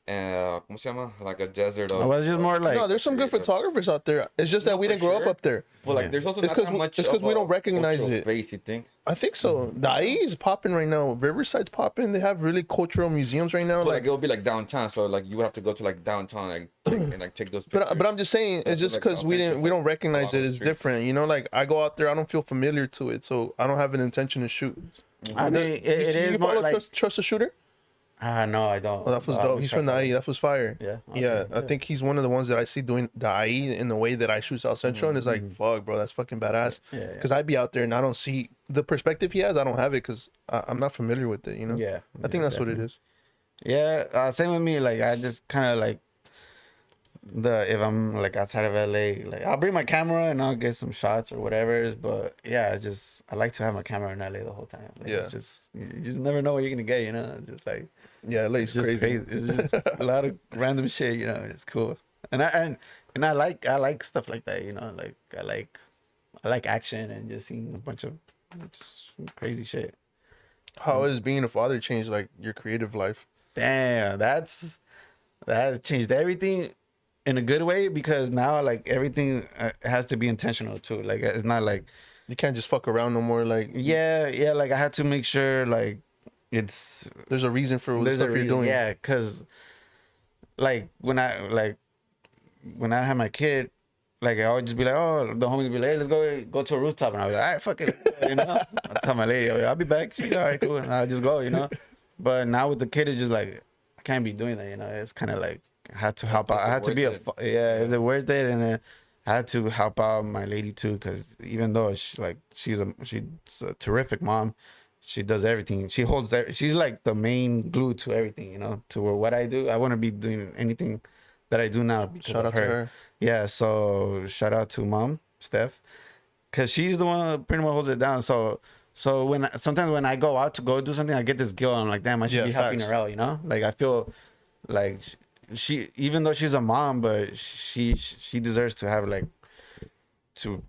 ¿cómo se llama? Like a desert of. Well, it's just more like, No, there's some good creators. photographers out there. It's just that we for didn't grow up sure. up there. But like, there's also It's not 'cause that we- much. it's 'cause of we don't a recognize cultural it. Space, you think? I think so. The IE is popping right now. Riverside's popping. They have really cultural museums right now. But like Like, it'll be like downtown, so like you would have to go to like downtown like and like take those pictures. but I'm just saying, it's just like because we authentic, don't like, recognize along it the as streets. different. You know, like I go out there, I don't feel familiar to it, so I don't have an intention to shoot. I mean, it You is more follow like, Trust the Shooter? no, I don't. Oh, that was I dope. wish He's I from the could. IE. That was fire. Yeah, okay, Yeah. I yeah. think he's one of the ones that I see doing the IE in the way that I shoot South Central, and it's like, fuck, bro, that's fucking badass. Yeah, yeah. Because I'd be out there and I don't see the perspective he has. I don't have it because I'm not familiar with it. You know. Yeah, I think that's what it is. Yeah, same with me. Like I just kind of like if I'm like outside of LA, like I'll bring my camera and I'll get some shots or whatever. But yeah, I like to have my camera in LA the whole time. Like, Yeah. it's just you just never know what you're gonna get. You know, it's just like Yeah, LA's it's just crazy. crazy. It's just a lot of random shit. You know, it's cool. And I like stuff like that. You know, like I like action and just seeing a bunch of just crazy shit. How has being a father changed like your creative life? Damn, that changed everything in a good way because now like everything has to be intentional too. Like it's not like You can't just fuck around no more. Like yeah. Like I had to make sure like it's there's a reason for the there's stuff a you're reason. doing. Yeah, because like when I had my kid. Like I would just be like, oh, the homies be like, hey, let's go to a rooftop, and I was like, all right, fuck it, you know. I tell my lady, I'll be back. She's all right, cool, and I just go, you know. But now with the kid, it's just like I can't be doing that, you know. It's kind of like I had to help out. I had to be worth it? is it worth it? And then I had to help out my lady too, because even though she's a terrific mom, she does everything. She holds that. She's like the main glue to everything, you know. To what I do, I want to be doing anything that I do now because Shout of out to her. Yeah, so shout out to mom, Steph, because she's the one that pretty much holds it down. So sometimes when I go out to go do something, I get this guilt. I'm like, damn, I should Yeah, be helping facts. her out, you know? Like I feel like she even though she's a mom, but she deserves to have like to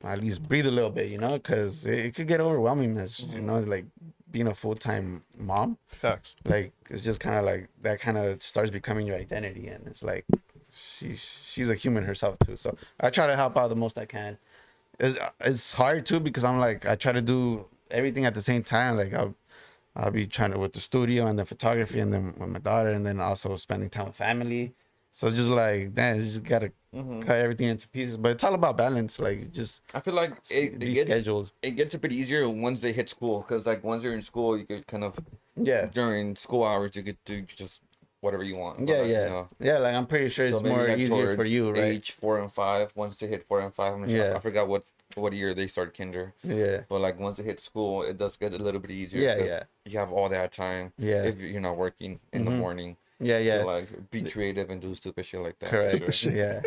at least breathe a little bit, you know? Because it could get overwhelming as you know, like being a full-time mom. Facts. Like it's just kind of like that kind of starts becoming your identity, and it's like she's a human herself too. So I try to help out the most I can. It's hard too because I'm like I try to do everything at the same time. Like I'll be trying to with the studio and then photography and then with my daughter and then also spending time with family. So it's just like damn, you just gotta cut everything into pieces. But it's all about balance. Like just I feel like be scheduled. it gets a bit easier once they hit school, because like once they're in school, you could kind of Yeah. during school hours you could do just whatever you want. But, Yeah, like, yeah, you know, yeah. Like I'm pretty sure so it's maybe, more like, easier for towards you, right? age 4 and 5. Once they hit 4 and 5, I'm sure, Yeah. I forgot what year they start kinder. Yeah, But like once they hit school, it does get a little bit easier. Yeah, 'cause yeah. You have all that time. Yeah. If you're not working in the morning. yeah, yeah. To like be creative and do stupid shit like that. Correct. Sure. Yeah.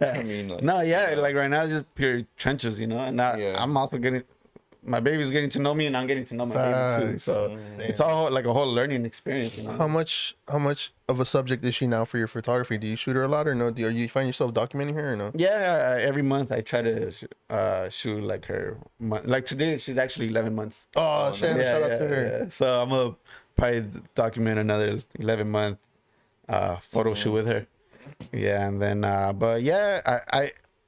I mean, like, No, yeah, you know, like right now it's just pure trenches, you know. And I'm also getting my baby's getting to know me, and I'm getting to know my baby too. Facts. So it's all like a whole learning experience, you know. How much of a subject is she now for your photography? Do you shoot her a lot or no? Are you find yourself documenting her or no? Yeah, every month I try to shoot like her. Like today, she's actually 11 months. Oh, shit! Yeah, Shout out yeah, to her. yeah. So I'm gonna probably document another 11-month photo shoot with her. Yeah, and then but yeah,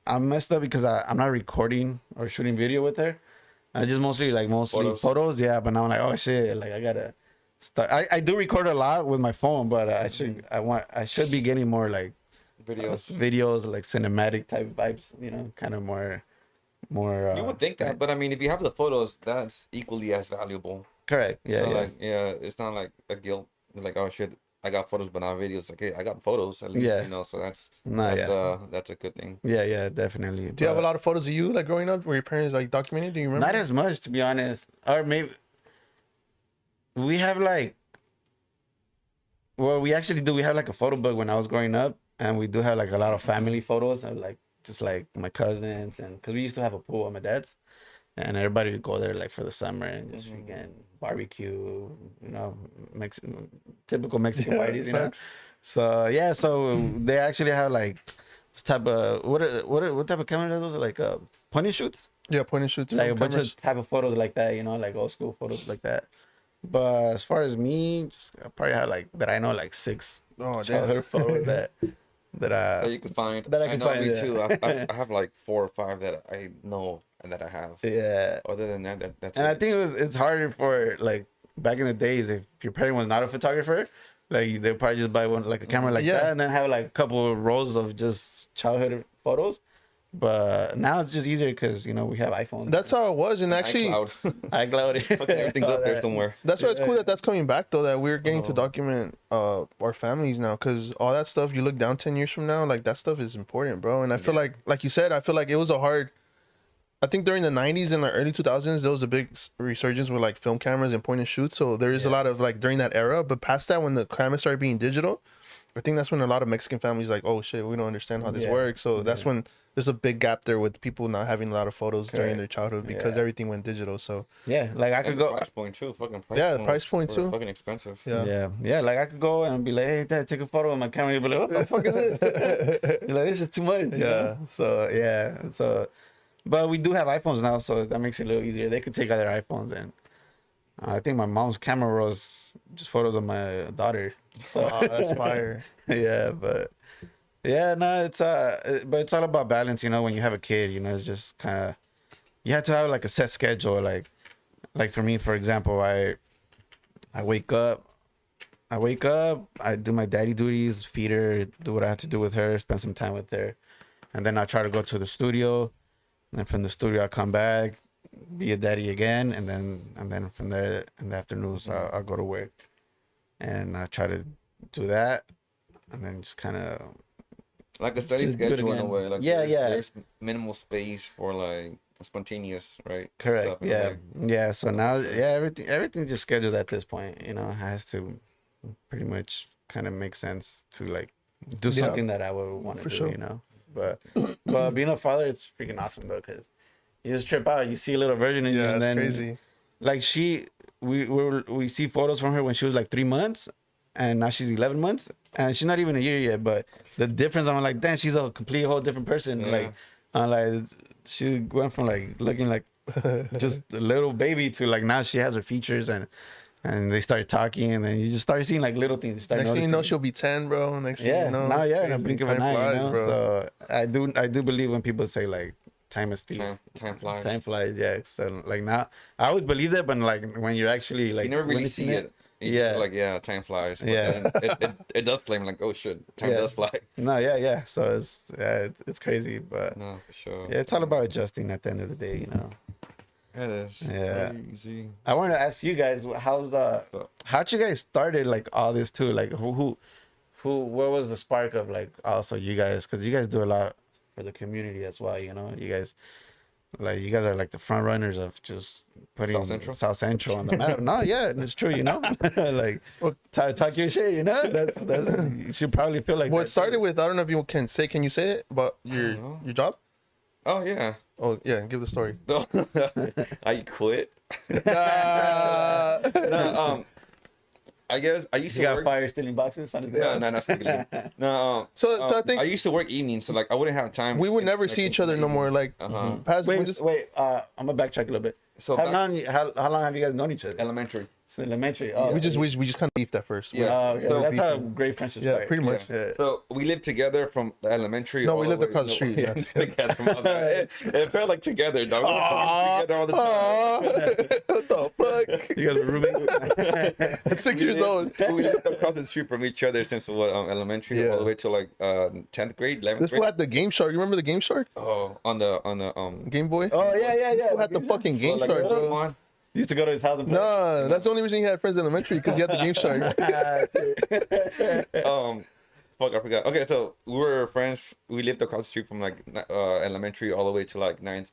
I messed up because I'm not recording or shooting video with her. I just mostly photos. Yeah, but now I'm like, oh shit, like I gotta start. I do record a lot with my phone, but I should be getting more like videos like cinematic type vibes, you know, kind of more. You would think that, but I mean, if you have the photos, that's equally as valuable. Correct. Yeah, So yeah. like, yeah, it's not like a guilt. Like, oh shit, I got photos, but not videos. Like, hey, I got photos at least, Yeah. you know. So that's No, that's a good thing. Yeah, definitely. Do you have a lot of photos of you like growing up where your parents like documented? Do you remember? Not as much, to be honest. Or maybe we have like, well, we actually do. We have like a photo book when I was growing up, and we do have like a lot of family photos of like just like my cousins, and because we used to have a pool at my dad's, and everybody would go there like for the summer and just freaking barbecue, you know, typical Mexican parties, you know. Facts. So yeah, so they actually have like this type of what type of camera are those? Like point and shoots. Yeah, point and shoots. Like a from bunch cameras. of type of photos like that, you know, like old school photos like that. But as far as me, I probably had like that I know like 6 Oh, damn. childhood photos that That you could find. That I can know find, me yeah. too. I have like 4 or 5 that I know and that I have. yeah. Other than that's And it. I think it's harder for like back in the days if your parent was not a photographer, like they'll probably just buy one like a camera like Yeah. that and then have like a couple of rolls of just childhood photos. But now it's just easier because you know we have iPhones. That's how it was, and actually, iCloud. iCloud. Fucking everything's up there somewhere. that's why it's cool that that's coming back though. That we're getting to document our families now, because all that stuff you look down 10 years from now, like that stuff is important, bro. And I feel like you said, I feel like it was a hard. I think during the 90s and the early 2000s, there was a big resurgence with like film cameras and point and shoot. So there is a lot of like during that era, but past that, when the cameras started being digital, I think that's when a lot of Mexican families like, oh shit, we don't understand how this Yeah. works. So that's when there's a big gap there with people not having a lot of photos during Correct. their childhood because Yeah. everything went digital. So Yeah, like I could And the go. price point too. Fucking price Yeah, the point price was- point were too. Fucking expensive. yeah. Yeah, like I could go and be like, "Hey, Dad, take a photo with my camera." You'd be like, "What the fuck is this?" You're like, "This is too much." you Yeah. know? So yeah. So, but we do have iPhones now, so that makes it a little easier. They could take other iPhones, and I think my mom's camera was just photos of my daughter. So Oh, that's fire. yeah, but yeah, no, but it's all about balance, you know. When you have a kid, you know, it's just kind of you have to have like a set schedule. Like for me, for example, I wake up, I do my daddy duties, feed her, do what I have to do with her, spend some time with her, and then I try to go to the studio. And then from the studio, I come back, be a daddy again, and then from there in the afternoons, I'll go to work, and I try to do that, and then just kind of Like a steady Do it schedule in a again. way. Like Yeah, yeah. There's minimal space for like spontaneous, right? correct, Stuff in a yeah, way. yeah. So now, yeah, everything just scheduled at this point, you know, has to pretty much kind of make sense to like do Yeah. something that I would want to For do, sure. you know. But being a father, it's freaking awesome though, because you just trip out, you see a little version in you, Yeah, and that's then crazy. like we see photos from her when she was like 3 months, and now she's 11 months, and she's not even a year yet. But the difference, I'm like, damn, she's a complete whole different person. Yeah. Like, I'm like, she went from like looking like just a little baby to like now she has her features and they start talking, and then you just start seeing like little things. You start Next thing you know, noticing. she'll be 10, bro. Next thing Yeah, you know, now it's yeah, in a crazy. blink of an Time eye, flies, you know. bro. So I do believe when people say like time is thief. Time flies. Time flies, yeah. So like now, I always believe that, but like when you're actually like You never really witnessing see it. You Yeah. just like, yeah, time flies. But Yeah. then it does flame like, oh shit, time Yeah. does fly. No, yeah. So it's crazy, but No, for sure. yeah, it's all about adjusting at the end of the day, you know. It is. Yeah. Crazy. I wanted to ask you guys, how'd you guys started like all this too? Like who, what was the spark of like also you guys? Because you guys do a lot for the community as well, you know. You guys are like the front runners of just putting South Central? on the map. No, yeah, it's true, you know. Like talk your shit, you know. That's you should probably feel like What that it started too. with, I don't know if you can you say it about don't know. your job? Oh yeah. Oh yeah, give the story. I quit. Ah. No, I guess I used You to got work. fired stealing boxes on his day No, off? no, not stealing. No. So I think I used to work evenings, so like I wouldn't have time. we would in- never like, see in each other no more. Like Uh-huh. past, we Wait, just, I'm gonna backtrack a little bit. So how back- long have you guys known each other? Elementary. So elementary. Oh, we just kind of beefed at first. Yeah. okay. So That's how beefing. great friendships Yeah, start. pretty much. Yeah. So we lived together from the elementary. No, all we the lived way- across the street, yeah. together. It felt like together, dog. We were together all the time. Aw, what the fuck? You guys are roommates? At 6 years old. We lived across the street from each other since elementary Yeah. all the way to like 10th grade, 11th This grade. fool had the Game Shark. You remember the Game Shark? Oh, on the Game Boy? Oh yeah. Who had the fucking Game like, Shark, bro? one. You used to go to his house and play. Nah, that's the only reason he had friends in elementary because he had the Game Shark. Fuck, I forgot. Okay, so we were friends. We lived across the street from like elementary all the way to like 11th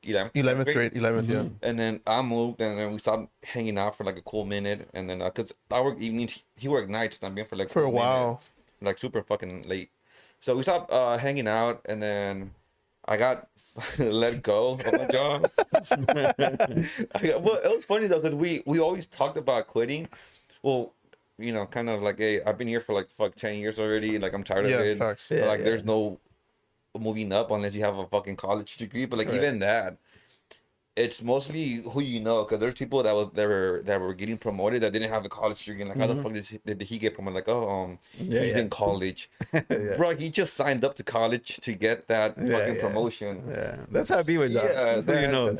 11th grade, 11th, yeah. And then I moved, and then we stopped hanging out for like a cool minute. And then, cause I work evenings, he worked nights, and I've been for like For a minute, while. like super fucking late. So we stopped hanging out, and then I got let go of my job. Well, it was funny though, cause we always talked about quitting. Well, you know, kind of like, hey, I've been here for like 10 years already. Like I'm tired Yeah, of it. facts. But, Yeah, like yeah. there's no moving up unless you have a fucking college degree. But like Right. even that, it's mostly who you know, because there's people that were getting promoted that didn't have a college degree. And like, how the fuck did he get promoted? Like, Yeah, he's yeah. in college. Yeah. Bro, he just signed up to college to get that Yeah, fucking yeah. promotion. Yeah, that's how it be with Yeah, that. You know.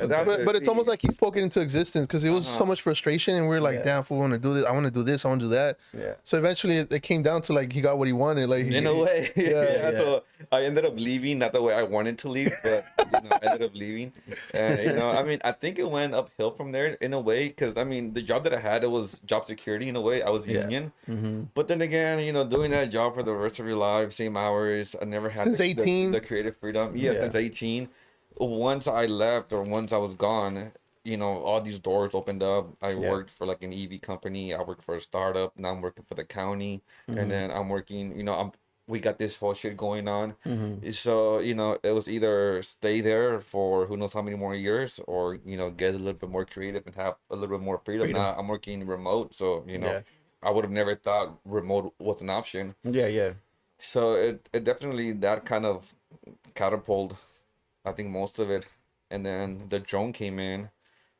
But it's almost like he spoke it into existence because it was so much frustration, and we were like, Yeah. damn, if we want to do this, I want to do this, I want to do that. Yeah. So eventually, it came down to like he got what he wanted. Like In a way, Yeah. So I ended up leaving, not the way I wanted to leave, but I ended up leaving. And I mean, I think it went uphill from there in a way, because I mean, the job that I had, it was job security in a way. I was Yeah. union, Mm-hmm. but then again, doing that job for the rest of your life, same hours. I never had Since the 18? the creative freedom. Yeah, Yeah. since 18. Once I left or once I was gone, you know, all these doors opened up. I Yeah. worked for like an EV company. I worked for a startup. Now I'm working for the county, and then I'm working. You know, we got this whole shit going on. So you know, it was either stay there for who knows how many more years, or you know, get a little bit more creative and have a little bit more freedom. Freedom. Now I'm working remote, so you know, Yeah. I would have never thought remote was an option. Yeah, yeah. So it definitely that kind of catapulted, I think, most of it. And then the drone came in.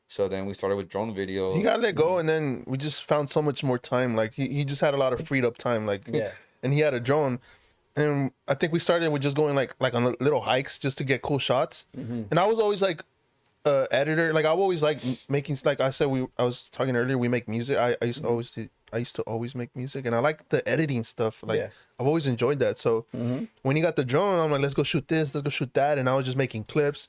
So then we started with drone He videos. got let go, and then we just found so much more time. Like he just had a lot of freed up time. Like Yeah. and he had a drone, and I think we started with just going like on little hikes just to get cool shots. And I was always like editor. Like I always like making, like I said, I was talking earlier. We make music. I used to always make music, and I like the editing stuff. Like Yeah. I've always enjoyed that. So when he got the drone, I'm like, let's go shoot this, let's go shoot that, and I was just making clips.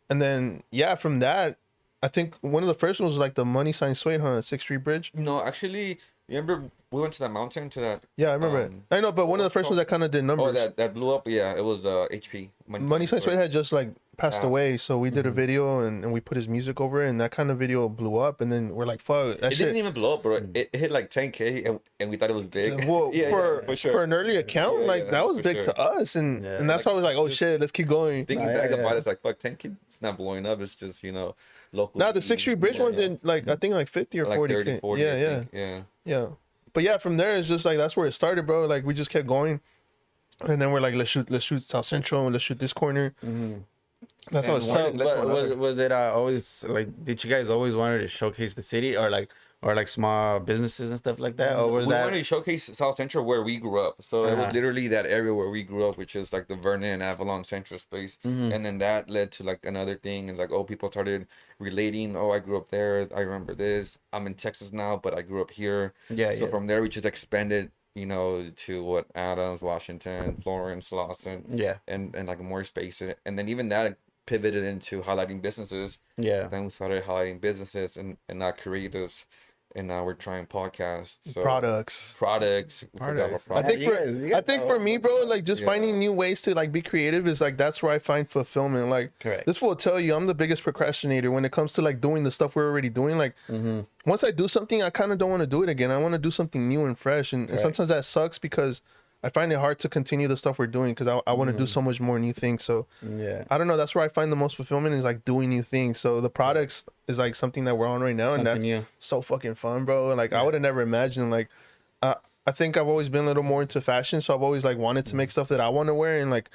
And then yeah, from that, I think one of the first ones was like the money sign suede, huh? 6th Street Bridge. No, actually, remember we went to that mountain to that. Yeah, I remember it. I know, but one of the first ones that kind of did numbers. Oh, that blew up. Yeah, it was HP. Money sign suede had just like passed away, so we did a video and we put his music over it, and that kind of video blew up. And then we're like, fuck, that It shit. didn't even blow up, bro. It hit like 10K, and we thought it was big. Well, yeah, for sure. for an early account, Yeah, like yeah, that was for big sure. to us, and Yeah, and that's why I was like, oh shit, let's keep going. Thinking Nah, back yeah, about yeah. it, it's like, fuck, 10K, it's not blowing up. It's just, you know, local. Now the 6th Street Bridge one did like I think like 50 or like 40. 30, 40. Yeah, I yeah, think. Yeah. yeah. But yeah, from there it's just like that's where it started, bro. Like we just kept going, and then we're like, let's shoot South Central, and let's shoot this corner. That's how it And started. one- So, led to but another. was it always like? Did you guys always wanted to showcase the city, or like small businesses and stuff like that, or was We that? wanted to showcase South Central where we grew up. So it was Uh-huh. literally that area where we grew up, which is like the Vernon and Avalon Central space. And then that led to like another thing. And like, oh, people started relating. Oh, I grew up there. I remember this. I'm in Texas now, but I grew up here. Yeah, So yeah. from there, we just expanded, you know, to what, Adams, Washington, Florence, Lawson. Yeah. And like more space. And then even that pivoted into highlighting businesses. Yeah. Then we started highlighting businesses and not creatives. And now we're trying podcasts. So Products. We forgot about I think You for guys- you guys I think know for me, bro, like just Yeah. finding new ways to like be creative is like that's where I find fulfillment. Like Correct. this will tell you I'm the biggest procrastinator when it comes to like doing the stuff we're already doing. Like once I do something, I kind of don't want to do it again. I want to do something new and fresh, and sometimes that sucks because I find it hard to continue the stuff we're doing because I want to do so much more new things. So Yeah. I don't know. That's where I find the most fulfillment is like doing new things. So the products is like something that we're on right now, and Something that's new. so fucking fun, bro. Like I would have never imagined. Like I think I've always been a little more into fashion, so I've always like wanted to make stuff that I want to wear, and like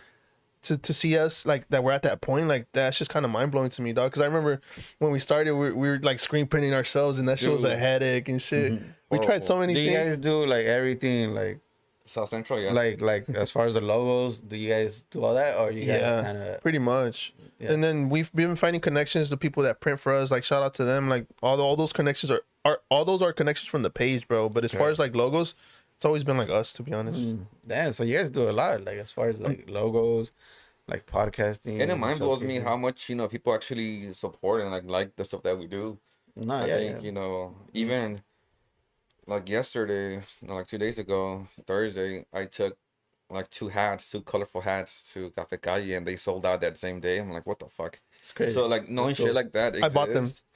to see us like that we're at that point, like that's just kind of mind blowing to me, dog. Because I remember when we started, we were like screen printing ourselves, and that shit was a Dude. headache and shit. We tried so many Do you things. guys do like everything like South Central, yeah. like as far as the logos? Do you guys do all that, or you guys Yeah, kind of? pretty much. Yeah. And then we've been finding connections to people that print for us. Like shout out to them. Like all those connections are all those are connections from the page, bro. But as far Right. as like logos, it's always been like us, to be honest. Damn, so you guys do a lot, like as far as like logos, like podcasting. And it mind blows me showcasing. how much, you know, people actually support and like the stuff that we do. No, I yeah, think, yeah. you know, even like yesterday, no, like 2 days ago, Thursday, I took like two colorful hats to Cafe Calle, and they sold out that same day. I'm like, what the fuck? It's crazy. So like knowing That's cool. shit like that I bought them. exists.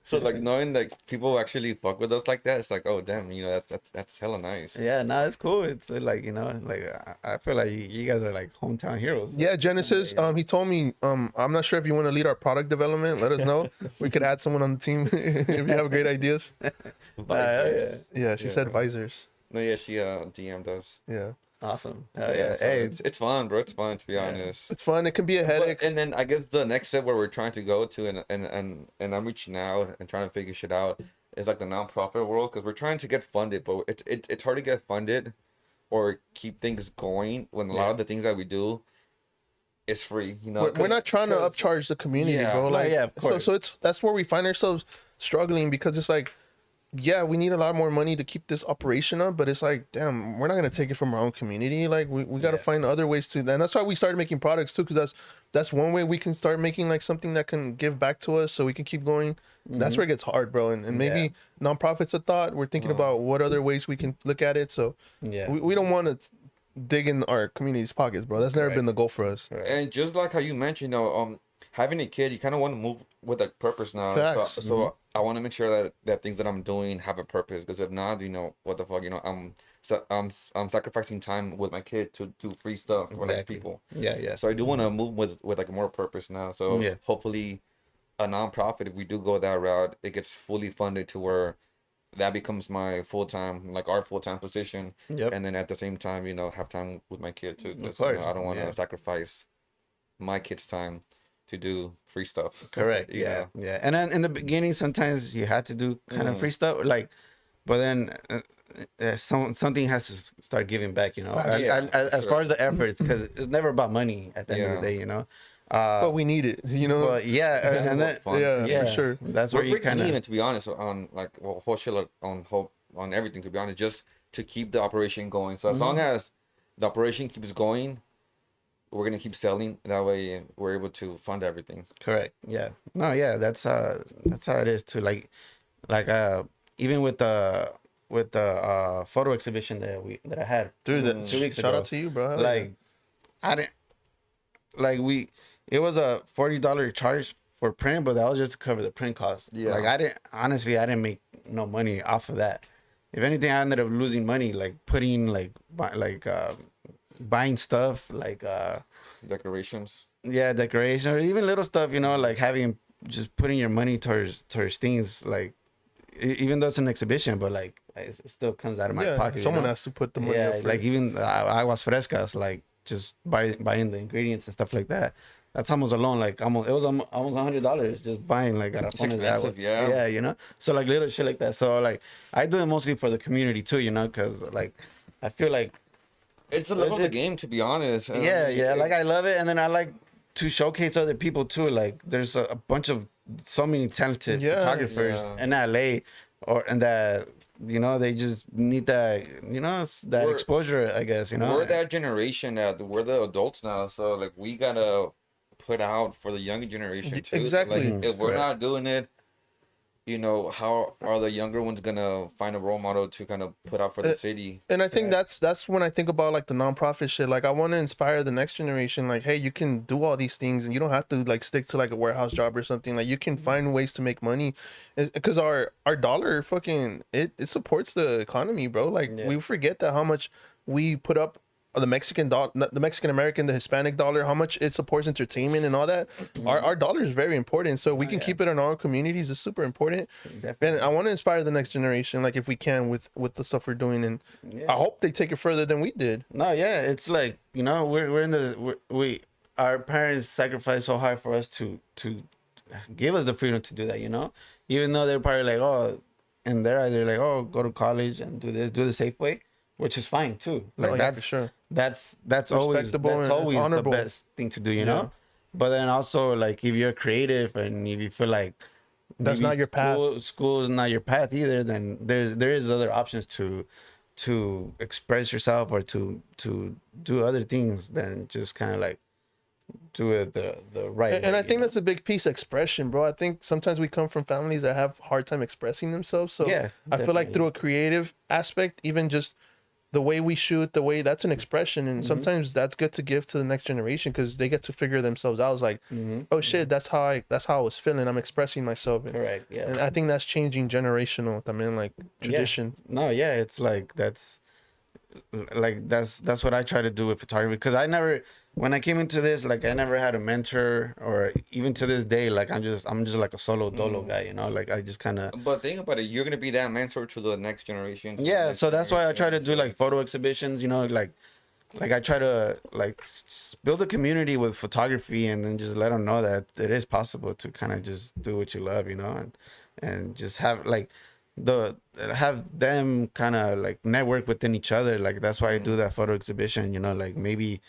So like knowing like people actually fuck with us like that, it's like, oh damn, you know, that's hella nice. Yeah, no, it's cool. It's like, you know, like I feel like you guys are like hometown heroes. Yeah, Genesis. He told me, I'm not sure if you want to lead our product development. Let us know. We could add someone on the team if you have great ideas. Visors. Yeah, she said visors. No, yeah, she DM'd us. Yeah, Awesome. Yeah, so Hey, it's fun, bro. It's fun to be honest. it's fun. It can be a headache. And then I guess the next step where we're trying to go to, and I'm reaching out and trying to figure shit out, is like the nonprofit world, because we're trying to get funded, but it's hard to get funded or keep things going when a lot of the things that we do is free. You know, We're not trying to 'cause- upcharge the community, Yeah. bro. No, Like, yeah, of course. So that's where we find ourselves struggling because it's like, yeah, we need a lot more money to keep this operation up, but it's like, damn, we're not gonna take it from our own community. Like, we got to Yeah. find other ways to, and that's why we started making products too, because that's one way we can start making like something that can give back to us, so we can keep going. That's where it gets hard, bro. And maybe nonprofits a thought. We're thinking about what other ways we can look at it. So yeah. we don't want to dig in our community's pockets, bro. That's never been the goal for us. And just like how you mentioned, you know, having a kid, you kind of want to move with a purpose now. Facts. So I want to make sure that things that I'm doing have a purpose. Because if not, what the fuck, I'm sacrificing time with my kid to do free stuff for like Exactly. people. Yeah, yeah. So I do want to move with like more purpose now. So Yeah. hopefully, a nonprofit, if we do go that route, it gets fully funded to where that becomes my full time, like our full time position. Yep. And then at the same time, have time with my kid too. 'Cause, course, I don't want to yeah. sacrifice my kid's time to do free stuff. Correct. You Yeah. know? Yeah. And then in the beginning, sometimes you had to do kind of free stuff, like, but then something has to start giving back. Yeah, As far as the efforts, because it's never about money at the end of the Yeah. day. But we need it, But yeah, and then Fun. Yeah, for sure. That's We're where you breaking kind of even, to be honest, on like whole shit, like, on everything, to be honest, just to keep the operation going. So as long as the operation keeps going, we're gonna keep selling. That way, we're able to fund everything. correct. Yeah. No. Yeah. That's how it is too. Like even with the photo exhibition that I had Dude, 2 weeks shout ago. out to you, bro. Hell yeah. Like I didn't like it was a $40 charge for print, but that was just to cover the print cost. Yeah. Like I didn't make no money off of that. If anything, I ended up losing money, like putting buying stuff like Decorations. yeah, decoration or even little stuff, like having just putting your money towards things like even though it's an exhibition, but like it still comes out of my pocket. Someone has to put the money Yeah, up for like it. even aguas frescas, like just buying the ingredients and stuff like that. That's almost alone, like it was almost $100 just buying like garrafones of agua. expensive, yeah. Yeah, so like little shit like that. So like I do it mostly for the community too, because like I feel like It's a level of the It's- game, to be honest. yeah, like I love it, and then I like to showcase other people too. Like there's a bunch of so many talented Yeah, photographers yeah. in LA, and that they just need that that We're- exposure, I guess. We're that generation that we're the adults now, so like we gotta put out for the younger generation too. So, Exactly. like, if we're Right. not doing it, how are the younger ones gonna find a role model to kind of put out for the city? And I think that's when I think about like the nonprofit shit. Like I want to inspire the next generation. Like, hey, you can do all these things, and you don't have to like stick to like a warehouse job or something. Like you can find ways to make money, because our dollar fucking it supports the economy, bro. Like Yeah. we forget that how much we put up the Mexican dollar, the Mexican American, the Hispanic dollar, how much it supports entertainment and all that. Our dollar is very important, so we can keep it in our own communities. It's super important. Definitely. And I want to inspire the next generation, like if we can, with the stuff we're doing, and I hope they take it further than we did. No, yeah, it's like we're in we our parents sacrificed so hard for us to give us the freedom to do that. Even though they're probably like, oh, and they're either like, oh, go to college and do the safe way, which is fine too. Like yeah, that's for sure. that's always Respectable and it's the honorable. best thing to do. You know. But then also like if you're creative and if you feel like That's maybe not your path. school is not your path either, then there is other options to express yourself or to do other things than just kind of like do it the right And way, I think that's a big piece, expression, bro. I think sometimes we come from families that have hard time expressing themselves. So Yeah, I feel like definitely. through a creative aspect, even just the way we shoot, the way that's an expression, and sometimes that's good to give to the next generation because they get to figure themselves out. It's like, oh shit, that's how I was feeling. I'm expressing myself. And, Correct, yeah. And I think that's changing generational. I mean, like tradition. No, yeah, it's like that's what I try to do with photography because when I came into this, like I never had a mentor or even to this day, like I'm just like a solo dolo guy, like I just kind of. But think about it, you're gonna be that mentor to the next generation. to the Yeah, next so that's why I try to generation. do like photo exhibitions, like I try to like build a community with photography and then just let them know that it is possible to kind of just do what you love, and just have like have them kind of like network within each other. Like that's why I do that photo exhibition, like maybe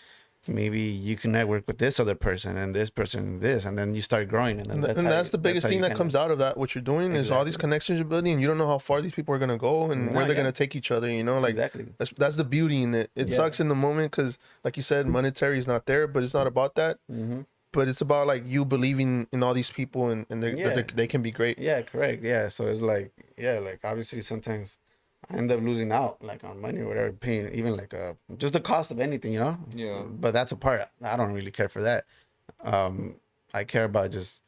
you can network with this other person and this person and this, and then you start growing. And That's the biggest thing that comes out of that. What you're doing is all these connections you're building, and you don't know how far these people are gonna go and where they're gonna take each other. Like Exactly. that's the beauty in it. It sucks in the moment because, like you said, monetary is not there, but it's not about that. But it's about like you believing in all these people and that they can be great. Yeah, correct. Yeah, so it's like like obviously sometimes I end up losing out like on money or whatever, paying even like just the cost of anything, Yeah. But that's a part I don't really care for that. I care about just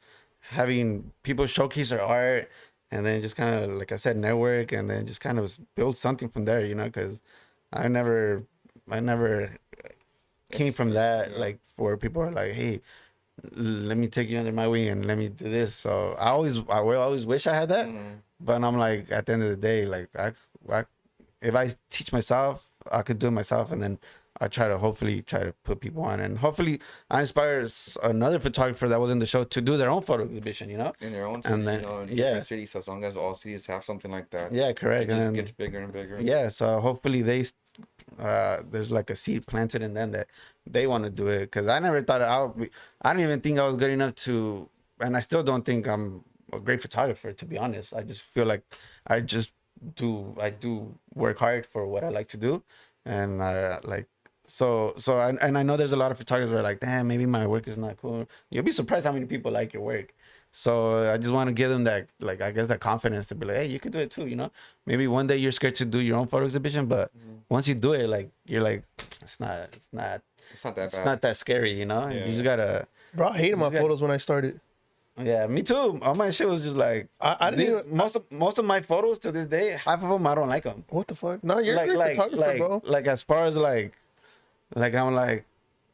having people showcase their art, and then just kind of, like I said, network, and then just kind of build something from there, you know, because I never came from that, Yeah. like, for people are like, hey, let me take you under my wing and let me do this. So I will always wish I had that, but I'm like, at the end of the day, like, I if I teach myself, I could do it myself, and then I hopefully try to put people on, and hopefully I inspire another photographer that was in the show to do their own photo exhibition, you know, In their own city, and then in yeah, different cities. So as long as all cities have something like that, yeah, correct, it and just then gets bigger and bigger. yeah, so hopefully there's like a seed planted in them that they want to do it, because I never thought I didn't even think I was good enough to, and I still don't think I'm a great photographer, to be honest. I just feel like I do work hard for what I like to do, and like and I know there's a lot of photographers who are like, damn, maybe my work is not cool. You'll be surprised how many people like your work. So I just want to give them that, like, I guess that confidence to be like, hey, you can do it too, you know. Maybe one day you're scared to do your own photo exhibition, but once you do it, like, you're like, it's not It's not that it's bad. not that scary, you know. Yeah. You just gotta. Bro, I hated my Yeah. photos when I started. Yeah, me too. All my shit was just like, I didn't even. most of my photos to this day, half of them I don't like them. What the fuck? No, you're a great photographer, bro. Like, as far as like I'm like,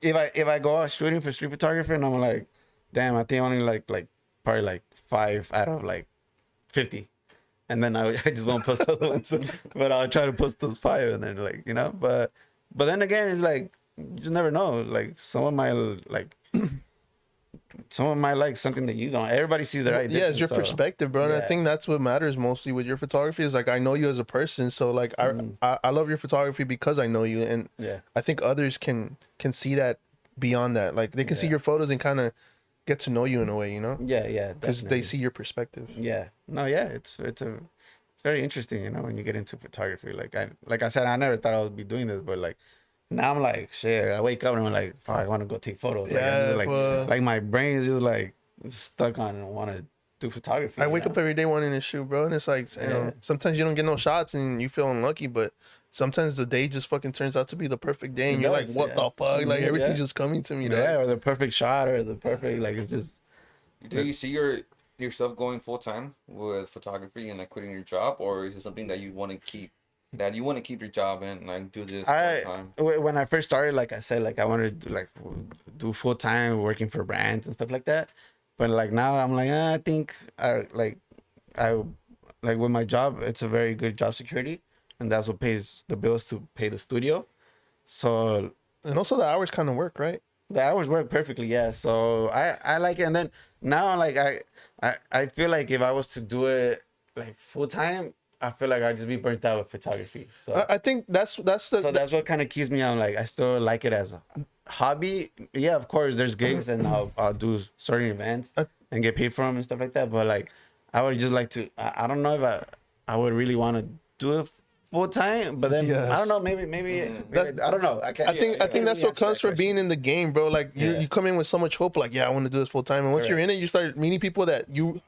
if I go out shooting for street photography, and I'm like, damn, I think I only like probably like 5 out of like 50, and then I just won't post other ones, but I'll try to post those 5, and then, like, you know, but then again, it's like, you just never know. Like, someone might like something that you don't. Everybody sees their idea. Yeah, it's your perspective, bro. And I yeah. think that's what matters mostly with your photography is like I know you as a person, so like I love your photography because I know you, and Yeah. I think others can see that beyond that. Like they can see Yeah. your photos and kind of get to know you in a way, you know, Yeah, because they definitely. see your perspective. Yeah. No, yeah, it's very interesting, you know, when you get into photography. Like I said, I never thought I would be doing this, but like now I'm like, shit, I wake up and I'm like, fuck, I want to go take photos. Like, I'm Yeah, just like my brain is just like stuck on want to do photography. I you wake know? up every day wanting to shoot, bro, and it's like you know Yeah. sometimes you don't get no shots and you feel unlucky, but sometimes the day just fucking turns out to be the perfect day, and It you're like, does, what yeah. the fuck? Like Yeah. everything's just coming to me, dog. Yeah, or the perfect shot, or the perfect, like, it's just, Do you see yourself going full time with photography and like quitting your job, or is it something that you want to keep? That you want to keep your job and like do this full time? When I first started, like I said, like I wanted to do full time working for brands and stuff like that. But like now I'm like, I think I like with my job, it's a very good job security, and that's what pays the bills to pay the studio. So And also the hours kind of work, right? the hours work perfectly, yeah. So I like it, and then now, like, I feel like if I was to do it like full time, I feel like I'd just be burnt out with photography. So I think that's so that's what kind of keeps me on. Like, I still like it as a hobby. Yeah, of course, there's gigs, and I'll do certain events and get paid for them and stuff like that. But like, I would just like to. I don't know if I would really want to do it full time. But then Yeah. I don't know. Maybe I don't know. I can't. I think that's what comes from being in the game, bro. Like Yeah. you come in with so much hope, like yeah, I want to do this full time, and once you're in it, you start meeting people that you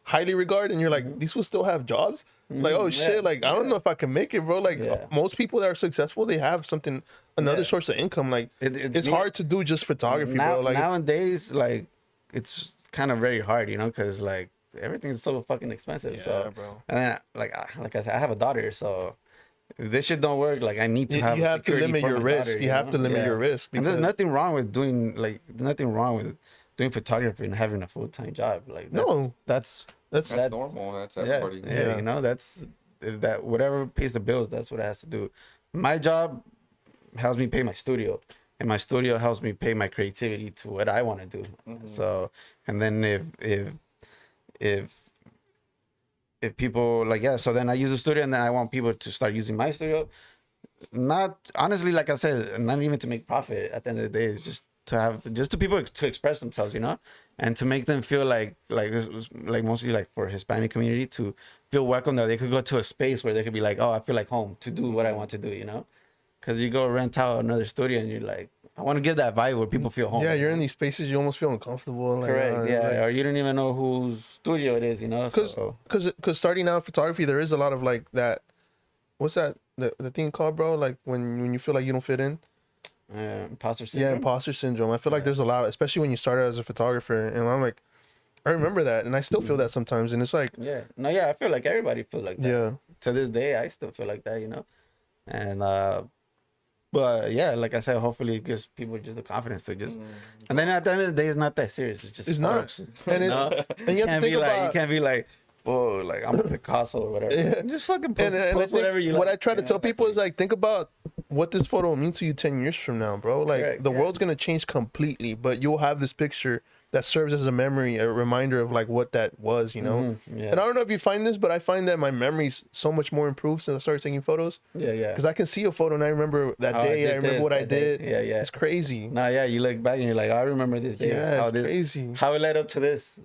highly regard, and you're like, these will still have jobs. Like, oh shit, like I don't know if I can make it, bro. Like Yeah. most people that are successful, they have another Yeah. source of income. Like It's it's hard to do just photography, now, bro. Like nowadays, like, it's kind of very hard, you know, because like everything's so fucking expensive. Yeah, So, bro. and then like I said, I have a daughter, so if this shit don't work, like, I need to you have have to security limit for your my risk. daughter, You have know? to limit Yeah. your risk. And there's because- nothing wrong with doing photography and having a full-time job. Like, No. that's That's That's- normal. That's yeah, everybody. yeah, you know, that's that whatever pays the bills, that's what it has to do. My job helps me pay my studio, and my studio helps me pay my creativity to what I want to do. So, and then if people, like, yeah, so then I use the studio, and then I want people to start using my studio. Not honestly, like I said, not even to make profit. At the end of the day, it's just to have to people to express themselves, you know, and to make them feel like mostly like for Hispanic community to feel welcome, that they could go to a space where they could be like, oh, I feel like home to do what I want to do, you know, because you go rent out another studio and you're like, I want to give that vibe where people feel home. Yeah, you're in these spaces, you almost feel uncomfortable. Like, Correct. Yeah, like- or you don't even know whose studio it is, you know. So Because starting out photography, there is a lot of like that. What's that the thing called, bro? Like when you feel like you don't fit in. Imposter Yeah, syndrome. imposter syndrome. I feel like there's a lot, especially when you started as a photographer. And I'm like, I remember that, and I still feel that sometimes. And it's like, Yeah. No, yeah, I feel like everybody feels like that. yeah, To this day, I still feel like that, you know. And but yeah, like I said, hopefully it gives people just the confidence to just. And then at the end of the day, it's not that serious. It's just it's not. photos, And you it's know? and you have to Can't think be like you about. can't be like, whoa, like I'm a Picasso or whatever. Yeah. Just fucking And post, I post think whatever you like. what I try to you know? tell people is like, think about what this photo will mean to you 10 years from now, bro. Like Correct, the yeah. world's gonna change completely, but you'll have this picture that serves as a memory, a reminder of like what that was, you know. Yeah. And I don't know if you find this, but I find that my memory's so much more improved since I started taking photos. Yeah, yeah. Because I can see a photo and I remember that Oh, I day. did I remember this, what I that day. did. Yeah, yeah. It's crazy. Nah, yeah, you look back and you're like, I remember this day. Yeah, how it's this, crazy. How it led up to this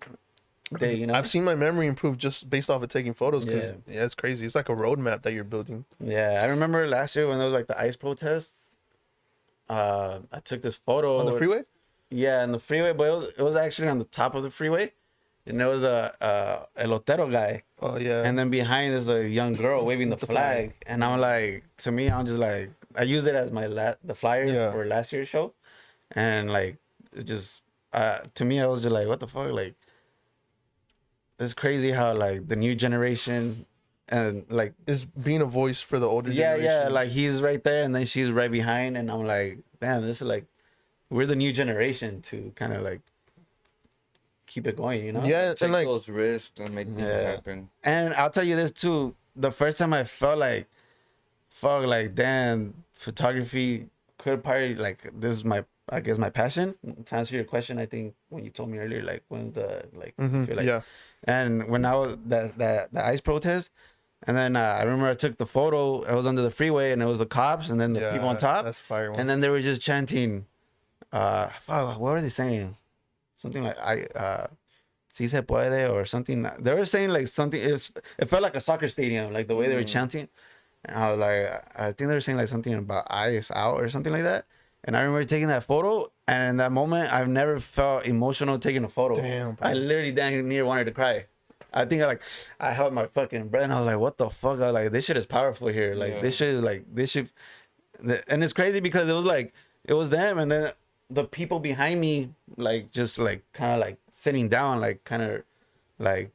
day, you know? I've seen my memory improve just based off of taking photos. Because yeah, it's crazy. It's like a roadmap that you're building. Yeah, I remember last year when there was like the ICE protests. I took this photo On the freeway? Yeah, in the freeway, but it was actually on the top of the freeway, and there was a elotero guy, Oh, yeah. and then behind there's a young girl waving the flag, and I'm like, to me, I'm just like, I used it as my the flyer for last year's show, and like, it just to me, I was just like, what the fuck, like, it's crazy how like the new generation. And like is being a voice for the older generation. Yeah, like he's right there and then she's right behind, and I'm like, damn, this is like, we're the new generation to kind of like keep it going, you know? Yeah, Take and like those risks and make things happen. And I'll tell you this too, the first time I felt like, fuck, like, damn, photography could probably, like, this is I guess my passion. To answer your question, I think when you told me earlier, like, when's the, like, feel like, yeah. And when I was, the ICE protest, and then I remember I took the photo, I was under the freeway, and it was the cops, and then the people on top. That's a fire one. And then they were just chanting, what were they saying? Something like, si se puede, or something. They were saying like something, it felt like a soccer stadium, like the way they were chanting. And I was like, I think they were saying like something about ICE out or something like that. And I remember taking that photo, and in that moment, I've never felt emotional taking a photo. Damn, bro. I literally damn near wanted to cry. I think I held my fucking breath, and I was like, what the fuck? I was like, this shit is powerful here. Like, this shit, and it's crazy because it was them, and then the people behind me, like, just like kind of like sitting down, like kind of like,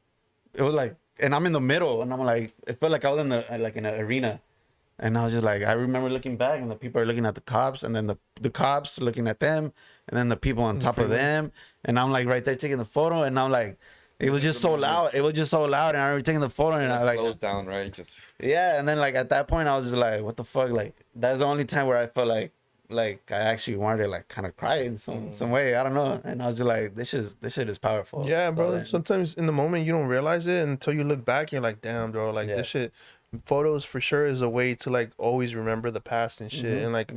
it was like, and I'm in the middle, and I'm like, it felt like I was in an arena. And I was just like, I remember looking back, and the people are looking at the cops, and then the cops looking at them, and then the people on top of them. And I'm like right there taking the photo, and I'm like, it was just so loud. It was just so loud, and I remember taking the photo, and I like slows down, right? Just and then like at that point, I was just like, what the fuck? Like, that's the only time where I felt like I actually wanted to like kind of cry in some way. I don't know. And I was just like, this shit is powerful. Yeah, So bro. then- Sometimes in the moment you don't realize it until you look back. You're like, damn, bro. Like this shit. Photos for sure is a way to like always remember the past and shit. And like,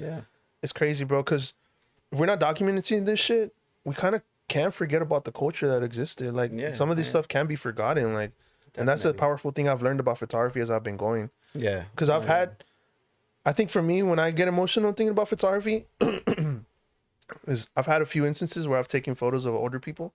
it's crazy, bro. Because if we're not documenting this shit, we kind of can't forget about the culture that existed. Like some of this stuff can be forgotten. Like, and that's a powerful thing I've learned about photography as I've been going. Yeah. Because I think for me, when I get emotional thinking about photography, is I've had a few instances where I've taken photos of older people,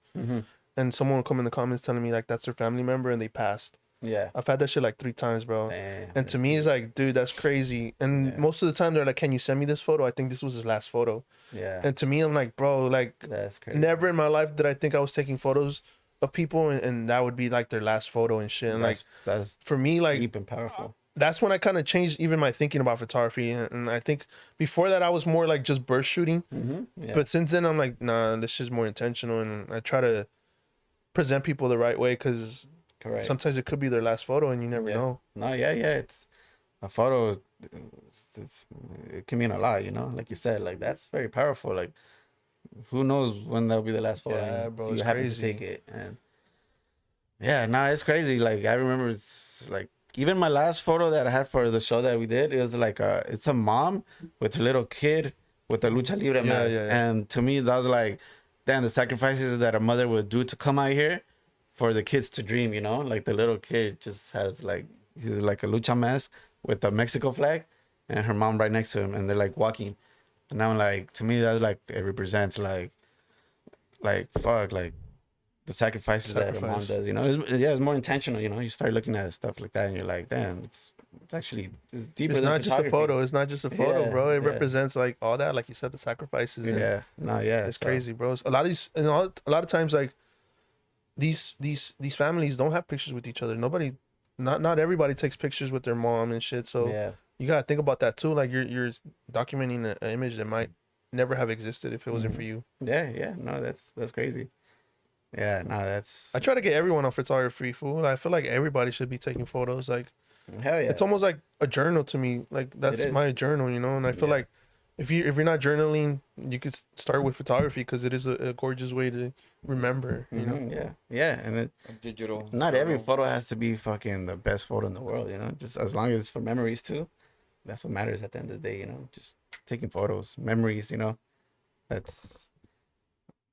and someone will come in the comments telling me like that's their family member and they passed. Yeah. I've had that shit like 3 times, bro. Damn, and to me, it's like, dude, that's crazy. And most of the time, they're like, "Can you send me this photo? I think this was his last photo." Yeah. And to me, I'm like, bro, like, That's crazy. never in my life did I think I was taking photos of people, and that would be like their last photo and shit. And like, that's for me, like, deep and powerful. that's when I kind of changed even my thinking about photography. And I think before that, I was more like just burst shooting. Yeah. But since then, I'm like, nah, this shit's more intentional, and I try to present people the right way because. Correct. Sometimes it could be their last photo, and you never know. No, yeah. It's a photo. It can mean a lot, you know. Like you said, like that's very powerful. Like, who knows when that'll be the last photo? Yeah, and bro, you it's happen crazy. to take it, and it's crazy. Like I remember, it's like even my last photo that I had for the show that we did, it was like it's a mom with her little kid with a lucha libre mask, and to me that was like, damn, the sacrifices that a mother would do to come out here. For the kids to dream, you know, like the little kid just has like he's like a lucha mask with the Mexico flag, and her mom right next to him, and they're like walking, and I'm like, to me that's like it represents like fuck, like the sacrifices that a mom Sacrifice. does. You know, it's more intentional. You know, you start looking at stuff like that, and you're like, damn, it's actually it's deeper It's than not just a photography. photo. It's not just a photo, Yeah, bro. It yeah. represents like all that, like you said, the sacrifices. And Yeah, no, yeah, it's so- crazy, bro. A lot of these, and a lot of times, like these families don't have pictures with each other. Nobody, not everybody takes pictures with their mom and shit. So Yeah, you gotta think about that too. Like you're documenting an image that might never have existed if it wasn't for you. yeah. No, that's crazy. Yeah, no, that's I try to get everyone on photography, fool. I feel like everybody should be taking photos. Like hell yeah. it's almost like a journal to me. Like that's is. my journal, you know. And I feel Yeah. like if you're not journaling, you could start with photography because it is a gorgeous way to remember. You know. Mhm, yeah, and it, A digital. not every journal. photo has to be fucking the best photo in the world. You know, just as long as it's for memories too. That's what matters at the end of the day. You know, just taking photos, memories. You know, that's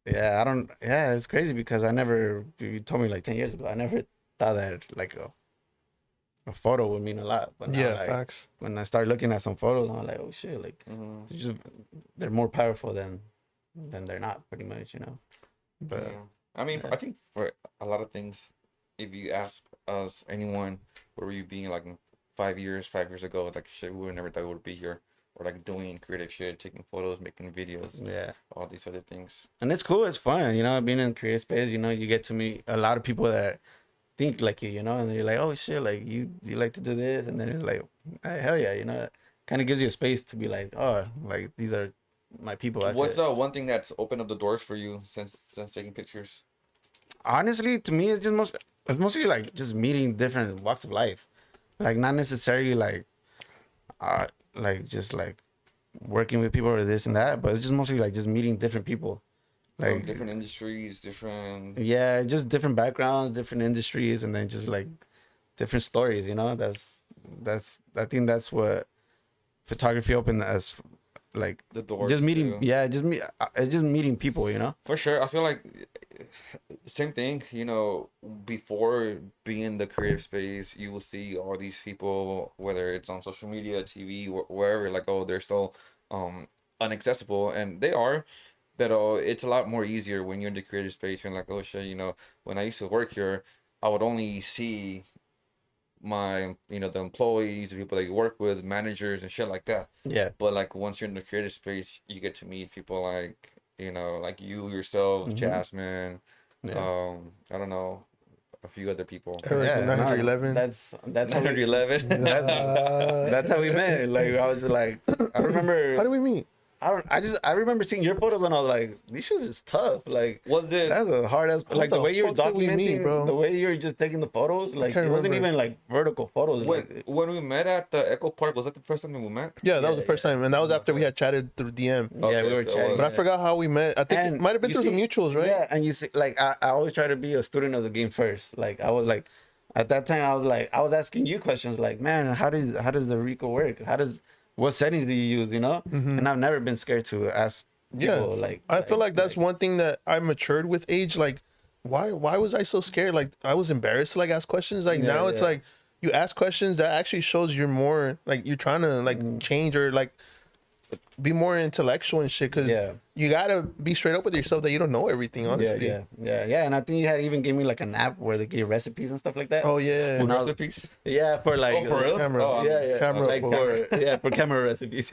yeah. I don't. Yeah, it's crazy because I never. You told me like 10 years ago. I never thought that like a photo would mean a lot. But now, Yeah, like, facts. when I start looking at some photos, I'm like, oh shit, like Mhm. they're more powerful than they're not, pretty much, you know. But Yeah. I mean, yeah. I think for a lot of things, if you ask us, anyone, where were you being like in 5 years ago, like shit, we would never thought we would be here, or like doing creative shit, taking photos, making videos, yeah, all these other things. and it's cool, it's fun, you know, being in the creative space. You know, you get to meet a lot of people that think like you know, and you're like, oh shit, like you like to do this, and then it's like, hey, hell yeah, you know, kind of gives you a space to be like, oh, like these are my people. What's one thing that's opened up the doors for you since taking pictures? Honestly, to me, it's mostly like just meeting different walks of life, like not necessarily like just like working with people or this and that, but it's just mostly like just meeting different people, From like different industries, different. yeah, just different backgrounds, different industries, and then just like different stories. You know, that's I think that's what photography opened as, like The doors. just meeting, to- yeah, just meeting people. You know, For sure. I feel like same thing, before being in the creative space, you will see all these people, whether it's on social media, TV, wherever, like, oh, they're so inaccessible, and they are, but it's a lot more easier when you're in the creative space. You're like, oh shit, when I used to work here, I would only see my, the employees, the people that you work with, managers and shit like that. yeah, But like once you're in the creative space, you get to meet people like, like you yourself, Jasmine, yeah. I don't know, a few other people. Eric, Yeah, 911. That's how we, 911. that's how we met. Like I was just like, I remember. How do we meet? I remember seeing your photos and I was like, these shit is tough. Like Was it? that's a hard ass. Like the the way you were fuck did we meet, documenting, bro? the way you were just taking the photos, like can't it wasn't remember. even like vertical photos. When we met at the Echo Park, was that the first time we met? Yeah, that was Yeah, the first time, and that was after we had chatted through DM. yeah, Okay, we were so it chatting. was- But I forgot how we met. I think And it might have been you through the see- mutuals, right? Yeah, and you see, like I always try to be a student of the game first. Like I was like, at that time, I was asking you questions like, man, how does the Rico work? What settings do you use? You know, and I've never been scared to ask people. Yeah, I feel like that's one thing that I matured with age. Like, why was I so scared? Like, I was embarrassed to like ask questions. Like Yeah, now it's yeah. like you ask questions that actually shows you're more like you're trying to like change or like be more intellectual and shit. Because Yeah. you gotta be straight up with yourself that you don't know everything. Honestly. Yeah. And I think you had even gave me like an app where they give recipes and stuff like that. Oh yeah. Well, now- Recipes? Yeah, for like Oh, for real? camera. Oh, yeah, Camera like for- for camera recipes.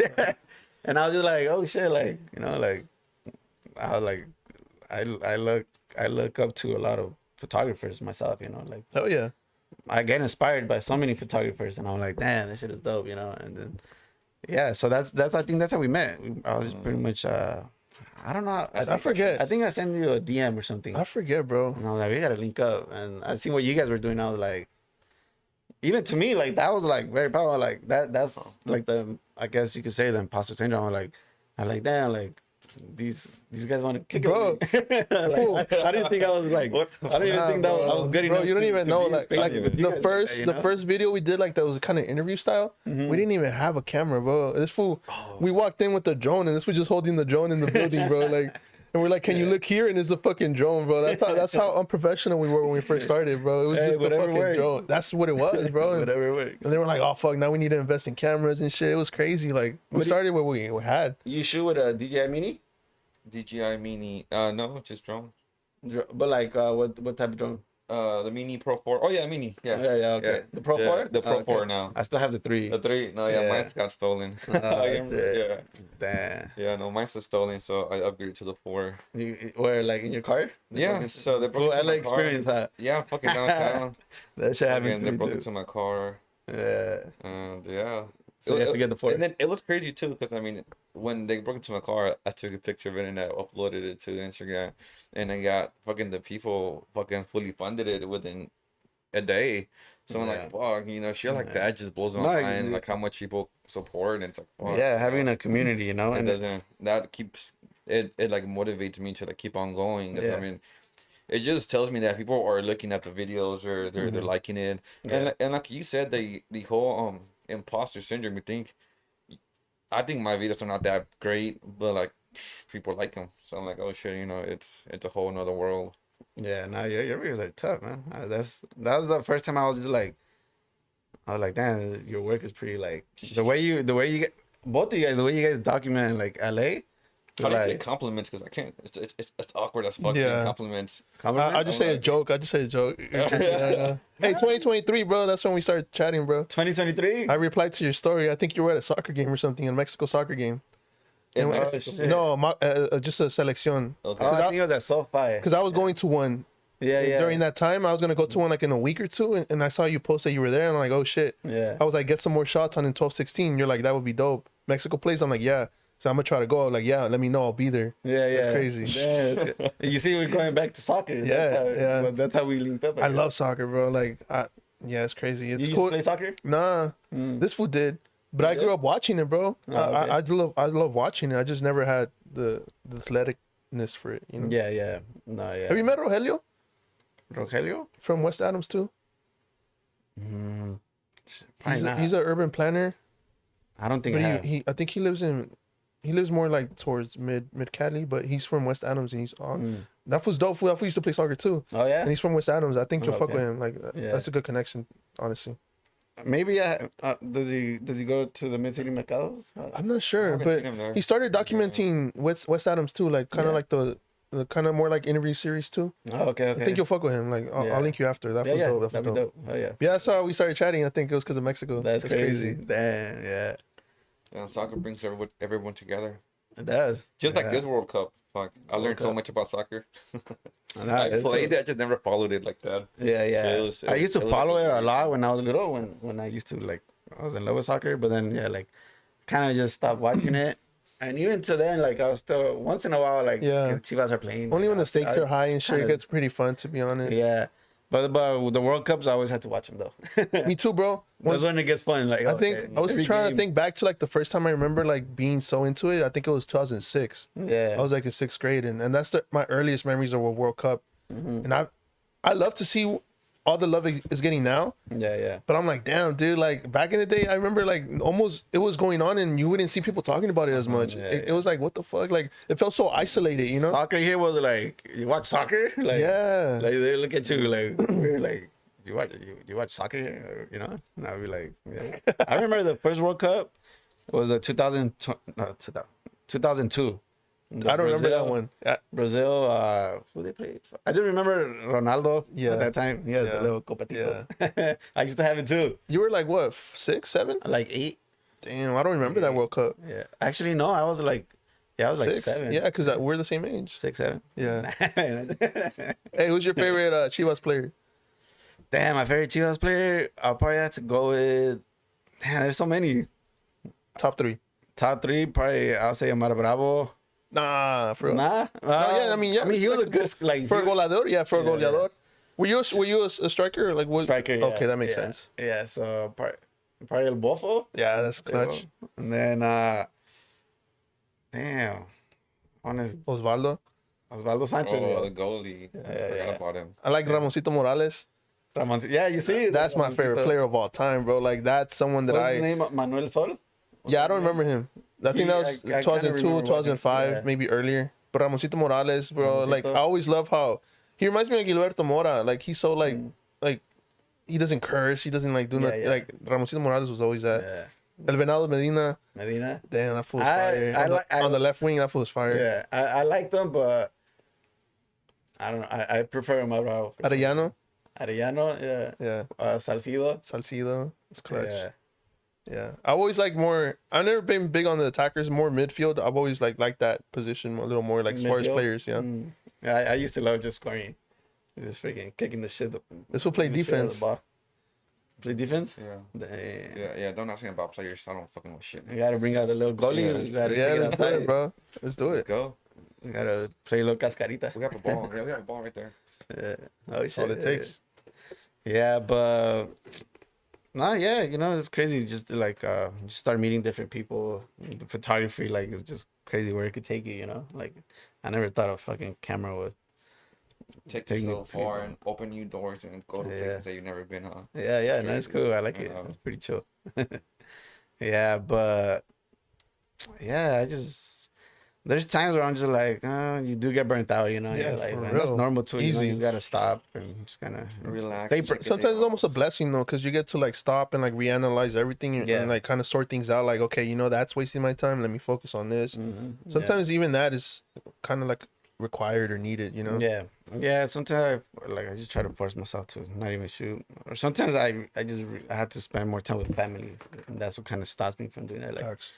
And I was just like, oh shit, like like I was like, I look up to a lot of photographers myself, like Oh yeah. I get inspired by so many photographers, and I'm like, damn, this shit is dope, and then yeah, so that's I think that's how we met. I was pretty much I don't know, I forget. I think I sent you a DM or something. I forget, bro. And I was like, we gotta link up. And I seen what you guys were doing. I was like, even to me, like that was like very powerful. Like that's like I guess you could say the imposter syndrome. I'm like, damn, like these guys want to kick Bro. it. Like, I didn't think I was like, What? I didn't even think that I was good enough. Bro, you don't to- even to know. be in Like space with you the guys first like the that, first video we did, like that was kind of interview style. We didn't even have a camera, bro. This fool, we walked in with the drone, and this was just holding the drone in the building, bro. Like, and we're like, "Can you look here?" And it's a fucking drone, bro. That's how unprofessional we were when we first started, bro. It was Hey, just a whatever fucking works. drone. That's what it was, bro. Whatever works. And they were like, "Oh fuck, now we need to invest in cameras and shit." It was crazy. Like we started what we had. You shoot with a DJI Mini? DJI Mini. No, just drone. But like, what type of drone? The Mini Pro 4. Oh yeah, Mini. Yeah. Yeah, okay. Yeah. The Pro Yeah, 4? the Pro Okay. 4 now. I still have the 3. The 3. No, yeah, Yeah. mine got stolen. Oh, I remember. shit. Yeah. Damn. Yeah, no, mine's still stolen, so I upgraded to the 4. Where, like, in your car? Yeah, so they broke Cool into LA my car. experience, huh? Yeah, fucking downtown. That shit happened Again, to they me broke too. into my car, Yeah. and yeah. So you have to get the 4. And then it was crazy too, because I mean, when they broke into my car, I took a picture of it and I uploaded it to Instagram, and I got fucking the people fucking fully funded it within a day. So I'm like, fuck, you know, shit like that just blows my mind, like how much people support, and it's like, fuck. Yeah, having a community, you know, It and doesn't, that keeps, it like motivates me to like keep on going. 'Cause, I mean, it just tells me that people are looking at the videos, or they're liking it. And like you said, the whole imposter syndrome, I think my videos are not that great, but like people like them. So I'm like, oh shit, you know, it's a whole nother world. yeah, no, your videos are tough, man. That was the first time I was like, damn, your work is pretty like the way you get both of you guys, the way you guys document like LA. How do you Like, take compliments? Because I can't. It's awkward as fuck. Yeah. Taking compliments. I just say a joke. I just say a joke. Yeah. Hey, 2023, bro. That's when we started chatting, bro. 2023. I replied to your story. I think you were at a soccer game or something, a Mexico soccer game. In And, Mexico City? no, just a selección. Okay. Oh, I think it was that SoFi. Because I was going to one. Yeah. During that time, I was gonna go to one like in a week or two, and I saw you post that you were there, and I'm like, oh shit. Yeah. I was like, get some more shots on in 12-16. You're like, that would be dope. Mexico plays. I'm like, yeah. So I'm gonna try to go. I'm like, yeah, let me know. I'll be there. Yeah. That's crazy. Yeah, you see, we're going back to soccer. Yeah. That's how we linked up. I love soccer, bro. Like, yeah, it's crazy. You It's used to cool. play soccer? Nah, this fool did, but I grew up watching it, bro. Oh, okay. I love watching it. I just never had the athleticness for it. You know. Yeah. No, yeah. Have you met Rogelio Rogelio? from West Adams too? Probably not. He's an urban planner, I don't think I but have. I think he lives more like towards mid Cali, but he's from West Adams and he's on. That fool's dope. That fool used to play soccer too, Oh, yeah? and he's from West Adams. I think you'll fuck okay. with him. Like Yeah. that's a good connection, honestly. Maybe does he go to the mid city mercados? I'm not sure, haven't but seen him there. he started documenting West Adams too, like kind of like the kind of more like interview series too. Oh, okay. I think you'll fuck with him. Like Yeah. I'll link you after. That was dope. That that'd was be dope. dope. Oh yeah, Yeah, that's how we started chatting. I think it was because of Mexico. that's crazy. Damn, yeah, Yeah, soccer brings everyone together. it does. Just like Yeah. this World Cup. Fuck, I learned so Cup. much about soccer. Nah, I it's played dope. it, I just never followed it like that. Yeah. It was- I used to it was follow it a amazing. lot when I was little. When I used to like, I was in love with soccer, but then like, kind of just stopped watching it. And even to then, like I was still once in a while, like Yeah. Chivas are playing. Only when I- the stakes I are high and shit, it kinda- gets pretty fun. To be honest. Yeah, but with the World Cups, I always had to watch them though. Me too, bro. That's when it gets fun. Like I think okay, I was every trying to game. think back to like the first time I remember like being so into it. I think it was 2006. Yeah, I was like in 6th grade, and that's my earliest memories of a World Cup. Mm-hmm. And I love to see all the love is getting now. yeah. But I'm like, damn, dude. Like back in the day, I remember like almost it was going on, and you wouldn't see people talking about it as much. Yeah, It was like, what the fuck? Like it felt so isolated, you know? Soccer here was like you watch soccer, like Yeah. like they look at you like we're like you watch soccer here, you know? And I'd be like, yeah. I remember the first World Cup was the 2002. I don't remember that one. Brazil, who they played? I do remember Ronaldo. Yeah. At that time, yeah, Yeah. the little copetito. I used to have it too. You were like what, 6, 7? Like 8. Damn, I don't remember that World Cup. Yeah. Actually, no, I was like 6? 7. Yeah, because we're the same age. 6, 7. Yeah. Damn, Hey, who's your favorite Chivas player? my favorite Chivas player, I'll probably have to go with. Damn, there's so many. Top 3. Top 3, probably I'll say Omar Bravo. Nah, for real. Nah. yeah, I mean, yeah, he was a good like For a goleador, yeah, for a Yeah, goleador. Were you a striker or like what? striker. Yeah. Okay, that makes Yeah. sense. Yeah, so probably El Bofo. Yeah, that's clutch. And then damn, honest Osvaldo. Osvaldo Sanchez. Oh, the goalie. I forgot yeah. about him. I like Ramoncito Morales. Ramon, yeah, you see, That's my favorite player of all time, bro. Like that's someone that What's his name? Manuel Sol. Yeah, I don't remember him. I think that was I kinda 2002, remember 2005, watching- yeah. maybe earlier. But Ramoncito Morales, bro, like I Ramoncito. always love how he reminds me of Gilberto Mora. Like he's so like he doesn't curse, he doesn't like do nothing. yeah. Like Ramoncito Morales was always that. Yeah, El Venado Medina, Medina. damn, that fool's I- fire. I on, the, like- I- on the left wing, that fool's fire. Yeah, I like them, but I don't know. I prefer Amaral. Arellano. Arellano, yeah. Yeah. Salcido. Salcido. It's clutch. Yeah. Yeah. I always like more. I've never been big on the attackers. More midfield. I've always like that position a little more. Like as far as Midfield? players. Yeah. Yeah, I used to love just scoring. Just freaking kicking the shit. This will play the shit out of the defense. ball. Play defense? Yeah. Damn. Yeah. Don't ask me about players. I don't fucking know shit. You gotta bring out the little goalie. Yeah. You gotta Yeah. take it Let's do outside. it, bro. Let's do Let's it. go. You gotta play a little cascarita. We have a ball. Yeah, we have a ball right there. Yeah. Oh shit. That's all it takes. Yeah, but no, yeah, you know, it's crazy. Just to, like just start meeting different people. The photography, like, it's just crazy where it could take you. You know, like I never thought a fucking camera would. Take Taking you so it far free. and open new doors and go to Yeah. places that you've never been, huh? Yeah, yeah, no, it's cool. I like it. Yeah. It's pretty chill. Yeah, but yeah, I just there's times where I'm just like, you do get burnt out, you know. Yeah, You're like, for man, that's real. normal too. You know, Easy. you just gotta stop and just kind of Relax. Stay Take a day Sometimes it's almost a off. blessing though, because you get to like stop and like reanalyze everything and, Yeah. and like kind of sort things out. Like, okay, you know, that's wasting my time. Let me focus on this. Sometimes even that is kind of like required or needed, you know. Yeah, yeah. Sometimes I just try to force myself to not even shoot, or sometimes I had to spend more time with family, and that's what kind of stops me from doing that. Like Facts.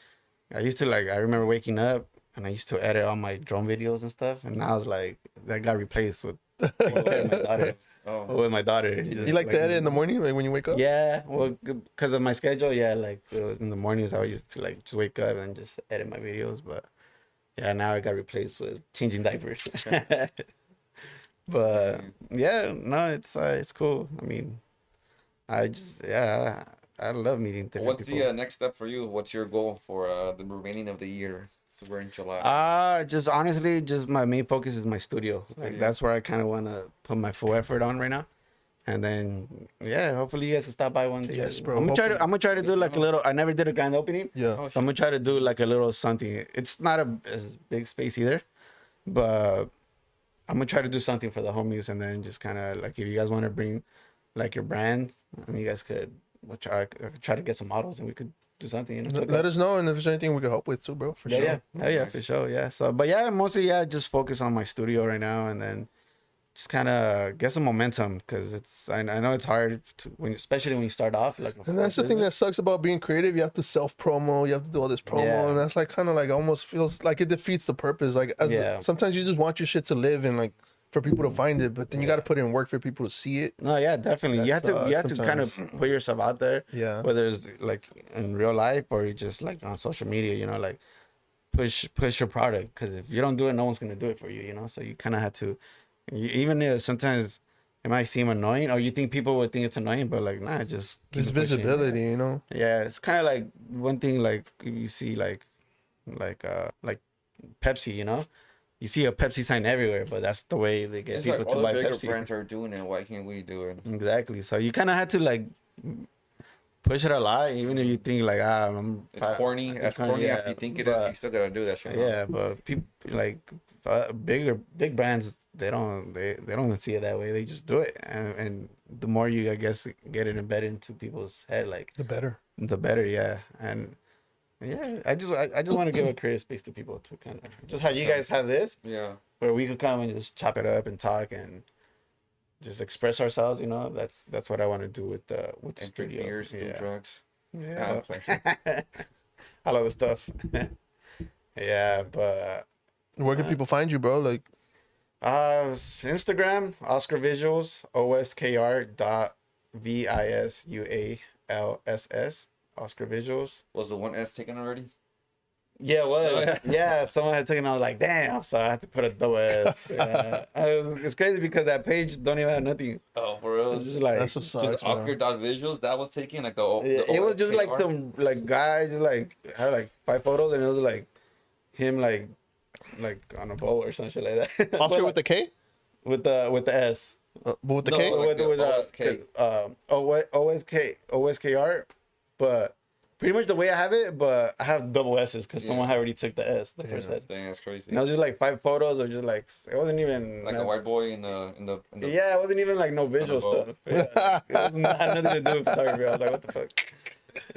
I used to I remember waking up and I used to edit all my drone videos and stuff, and now it's like that got replaced with taking care of my daughter. Oh, With my daughter. You like to edit in the morning, like when you wake up? Yeah, well, because of my schedule, yeah, like it was in the mornings I used to like just wake up and just edit my videos, but yeah, now I got replaced with changing diapers. But yeah, no, it's cool. I mean, I love meeting different what's people. the next step for you? What's your goal for the remaining of the year? So we're in July. Just honestly, just my main focus is my studio. Like Studio. that's where I kind of want to put my full effort on right now. And then yeah, hopefully you guys can stop by one day. Yes, bro, I'm gonna try to do like a little. I never did a grand opening. Yeah. Oh, So I'm gonna try to do like a little something. It's not as big space either, but I'm gonna try to do something for the homies, and then just kind of like if you guys want to bring like your brand, I mean, you guys could. I could try to get some models, and we could do something. You know, Let us know, and if there's anything we can help with too, bro. For sure. yeah, for sure, yeah. So, but yeah, mostly just focus on my studio right now, and then just kind of get some momentum because it's. I know it's hard to especially when you start off. Like, And that's the thing that sucks about being creative. You have to self promo. You have to do all this promo, Yeah. and that's like kind of like almost feels like it defeats the purpose. Like sometimes you just want your shit to live and like for people to find it, but then you got to put in work for people to see it. No, yeah, definitely. You have to kind of sometimes. put yourself out there. Yeah. Whether it's like in real life or just like on social media, you know, like push your product because if you don't do it, no one's gonna do it for you, you know. So you kind of have to, even if sometimes it might seem annoying or you think people would think it's annoying, but like nah, just keep It's it pushing. visibility, you know. Yeah, it's kind of like one thing like you see like Pepsi, you know. You see a Pepsi sign everywhere, but that's the way they get It's people like to all buy the bigger Pepsi. brands are doing it. Why can't we do it? Exactly. So you kind of had to like push it a lot, even if you think like I'm. It's corny. it's As kinda- corny as yeah, you think it is, but- you still gotta do that shit. huh? Yeah, but people like big brands, they don't see it that way. They just do it, and the more you, I guess, get it embedded into people's head, like The better. the better. Yeah, and yeah, I just want to give a creative space to people to kind of just how you guys have this, Yeah. where we could come and just chop it up and talk and just express ourselves. You know, that's what I want to do with the And drink studio. beers, do drugs. Yeah. Yeah. All of the stuff. Yeah, but Where can people find you, bro? Like, Instagram, Oskr.Visualss, OSKR.VISUALSS, Oskr.Visualss. Was the one S taken already? Yeah, it was. Oh, yeah. Yeah, someone had taken. I was like, damn. So I had to put a double S. Yeah. It's crazy because that page don't even have nothing. Oh, for real? It's just like that's what Just sucks, bro. Oskr.Visualss, that was taken like the. it was just like OSKR? some like guy just like had like 5 photos and it was like him like on a boat or some shit like that. But, Oscar like, with the K? with the S. But with the No, K? like the OSKR, but pretty much the way I have it, but I have double S's because someone already took the S, the first S. Dang, that's crazy. And it was just like 5 photos or just like it wasn't even Like a white boy in the yeah, it wasn't even like no visual boat. stuff. Yeah. It had nothing to do with photography. I was like, what the fuck?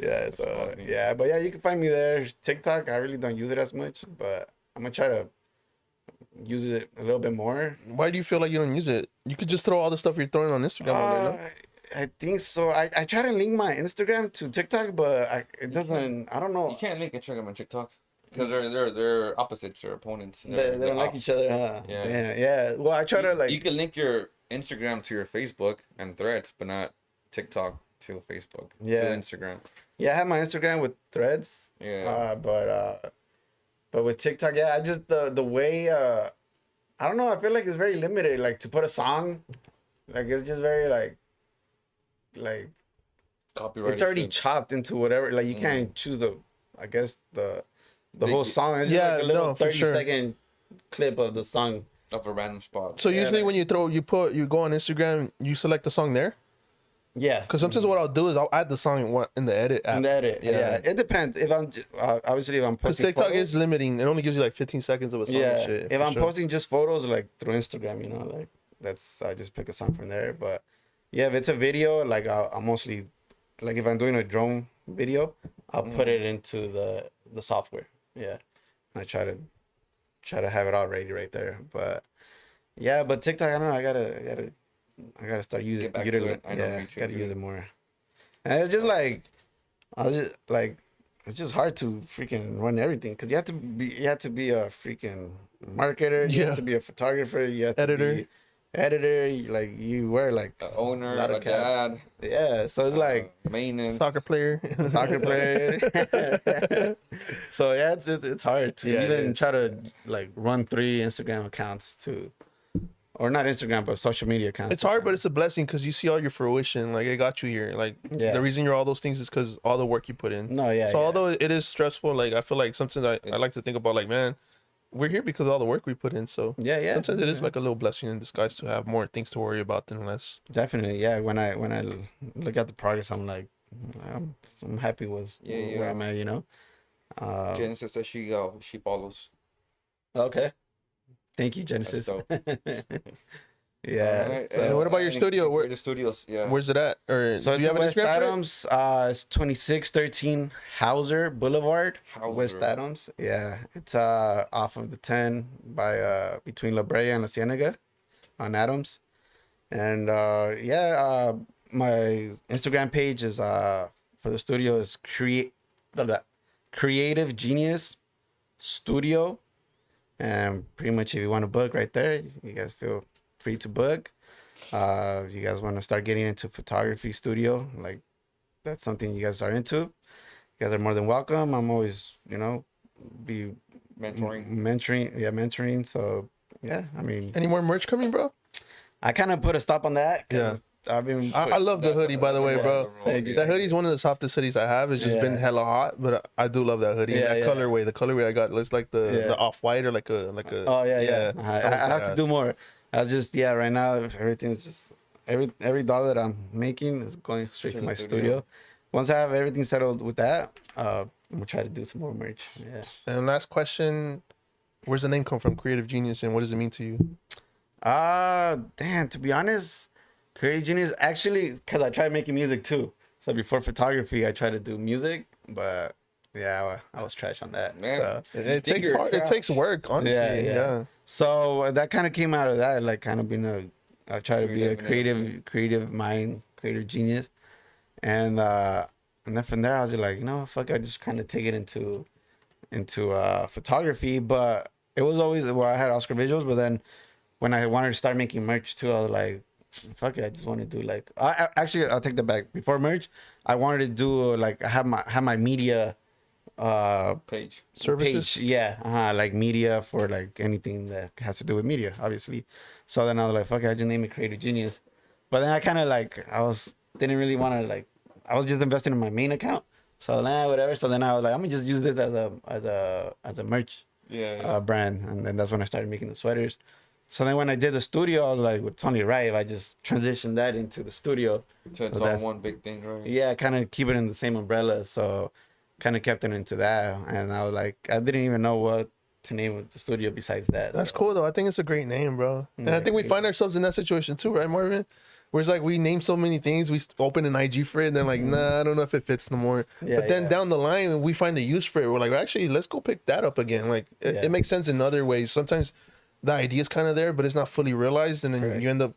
Yeah, so funny. yeah, but yeah, you can find me there. TikTok, I really don't use it as much, but I'm gonna try to use it a little bit more. Why do you feel like you don't use it? You could just throw all the stuff you're throwing on Instagram on there, no? I think so. I try to link my Instagram to TikTok, but it doesn't. I don't know. You can't link Instagram and TikTok because they're opposites or opponents. They don't like each other, huh? Yeah. Well, I try to like. You can link your Instagram to your Facebook and Threads, but not TikTok to Facebook. Yeah. To Instagram. Yeah, I have my Instagram with Threads. Yeah. But with TikTok, yeah, I just the way I don't know. I feel like it's very limited. Like to put a song, like it's just very like Copyright. it's already chopped into whatever. Like you can't choose I guess the whole song. It's just like a little 30-second clip of the song. Of a random spot. So usually when you go on Instagram, you select the song there? Yeah. Because sometimes what I'll do is I'll add the song in the edit app. In the edit, yeah. It depends. If I'm obviously if I'm Because posting TikTok photos, is limiting. It only gives you like 15 seconds of a song. yeah. And shit, If for I'm sure. posting just photos like through Instagram, like I just pick a song from there. But yeah, if it's a video, like I'll mostly like if I'm doing a drone video, I'll put it into the software. Yeah, I try to have it all ready right there. But yeah, but TikTok, I don't know. I gotta start using Get back it. to it. I know, me too, Gotta dude. use it more. And it's just like it's just hard to freaking run everything because you have to be a freaking marketer. You Yeah. have to be a photographer. You have to Editor. be editor. Like you wear like A owner, lot of a caps. dad, yeah. So it's like maintenance. Soccer player. soccer player. So yeah, it's hard to Yeah, it even is. try to like run 3 Instagram accounts to, or not Instagram but social media accounts. It's hard, but it's a blessing because you see all your fruition. Like, it got you here. Like, Yeah. the reason you're all those things is because all the work you put in. No, yeah. So yeah. although it is stressful, like, I feel like sometimes I like to think about, like, man, we're here because of all the work we put in. So Yeah. sometimes it is like a little blessing in disguise to have more things to worry about than less. Definitely, yeah. When I look at the progress, I'm like, I'm happy with Yeah. where I'm at. Genesis says she follows. Okay. Thank you, That's Genesis. dope. Yeah. Alright, so And what about your studio? Where the studios? Yeah. Where's it at? Or so do it's you have in an West Instagram for it? Adams. It's 2613 Hauser Boulevard, West Hauser. Adams. Yeah, it's off of the 10 by between La Brea and La Cienega on Adams. And my Instagram page is for the studio is Creative Genius Studio. And pretty much if you want to book right there, you guys feel free to book. If you guys want to start getting into photography studio, like that's something you guys are into, you guys are more than welcome. I'm always, be mentoring. So yeah, I mean, Any more merch coming, bro? I kind of put a stop on that. 'Cause I've been. I love the hoodie, by the way, bro. Thank you. That hoodie is one of the softest hoodies I have. It's just been hella hot, but I do love that hoodie. Yeah, And that yeah. colorway, the colorway I got looks like the off white or like a. Oh yeah. I have to badass. do more. I just right now everything's just every dollar that I'm making is going straight to the my studio. studio. Once I have everything settled with that, I'm gonna try to do some more merch. Yeah. And last question, where's the name come from? Creative Genius, and what does it mean to you? Damn, to be honest, Creative Genius actually, because I tried making music too. So before photography, I tried to do music, but yeah, I was trash on that. Man. So, It think takes you're hard. It trash. takes work, honestly. Yeah. so that kind of came out of that, like kind of being I try to be a creative mind, creative genius. And then from there, I was just like, fuck, I just kind of take it into photography. But it was always, I had Oskr.Visualss, but then when I wanted to start making merch too, I was like, fuck it, I just want to do like, actually, I'll take that back. Before merch, I wanted to do like, have my media Page. Services. page. Yeah, like media for like anything that has to do with media, obviously. So then I was like, fuck it, I just name it Creative Genius. But then I kind of like, didn't really want to like, I was just investing in my main account. So whatever. So then I was like, I'm gonna just use this as a merch brand. And then that's when I started making the sweaters. So then when I did the studio, I was like, it's only right if I just transition that into the studio. So it's So all that's- one big thing, right? Yeah, kind of keep it in the same umbrella. So kind of kept it into that. And I was like, I didn't even know what to name the studio besides that. That's so. cool though. I think it's a great name, bro. And I think we find ourselves in that situation too, right, Marvin? Where it's like we name so many things, we open an IG for it, and they're like, nah, I don't know if it fits no more. Yeah, but then yeah. down the line, we find a use for it. We're like, actually, let's go pick that up again. Like it makes sense in other ways. Sometimes the idea is kind of there, but it's not fully realized, and then Correct. you end up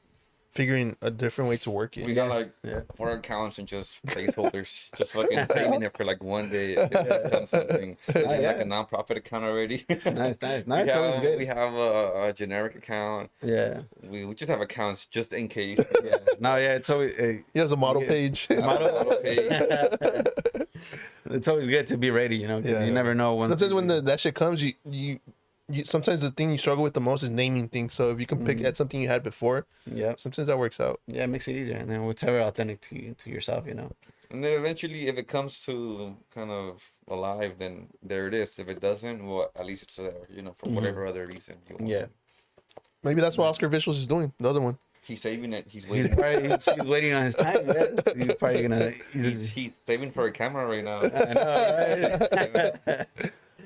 figuring a different way to work it. We got like Yeah. 4 accounts and just placeholders, just fucking saving it for like one day if it becomes something. And then like a non-profit account already. Nice. No, it's always good. We have a generic account. Yeah. We just have accounts just in case. Yeah. No, yeah, it's always He has a model Yeah. page. Auto pay. it's always good to be ready, you know, 'cause Yeah. you never know when. Sometimes when that shit comes, you sometimes the thing you struggle with the most is naming things. So if you can pick at something you had before, Yeah. sometimes that works out. Yeah, it makes it easier, and then whatever authentic to yourself, you know. And then eventually, if it comes to kind of alive, then there it is. If it doesn't, well, at least it's there, you know, for whatever other reason. You want. Yeah. Maybe that's what Oskr.Visualss is doing. The other one. He's saving it. He's He's waiting. probably he's waiting on his time. Yeah. He's probably gonna. He's saving for a camera right now. I know, right?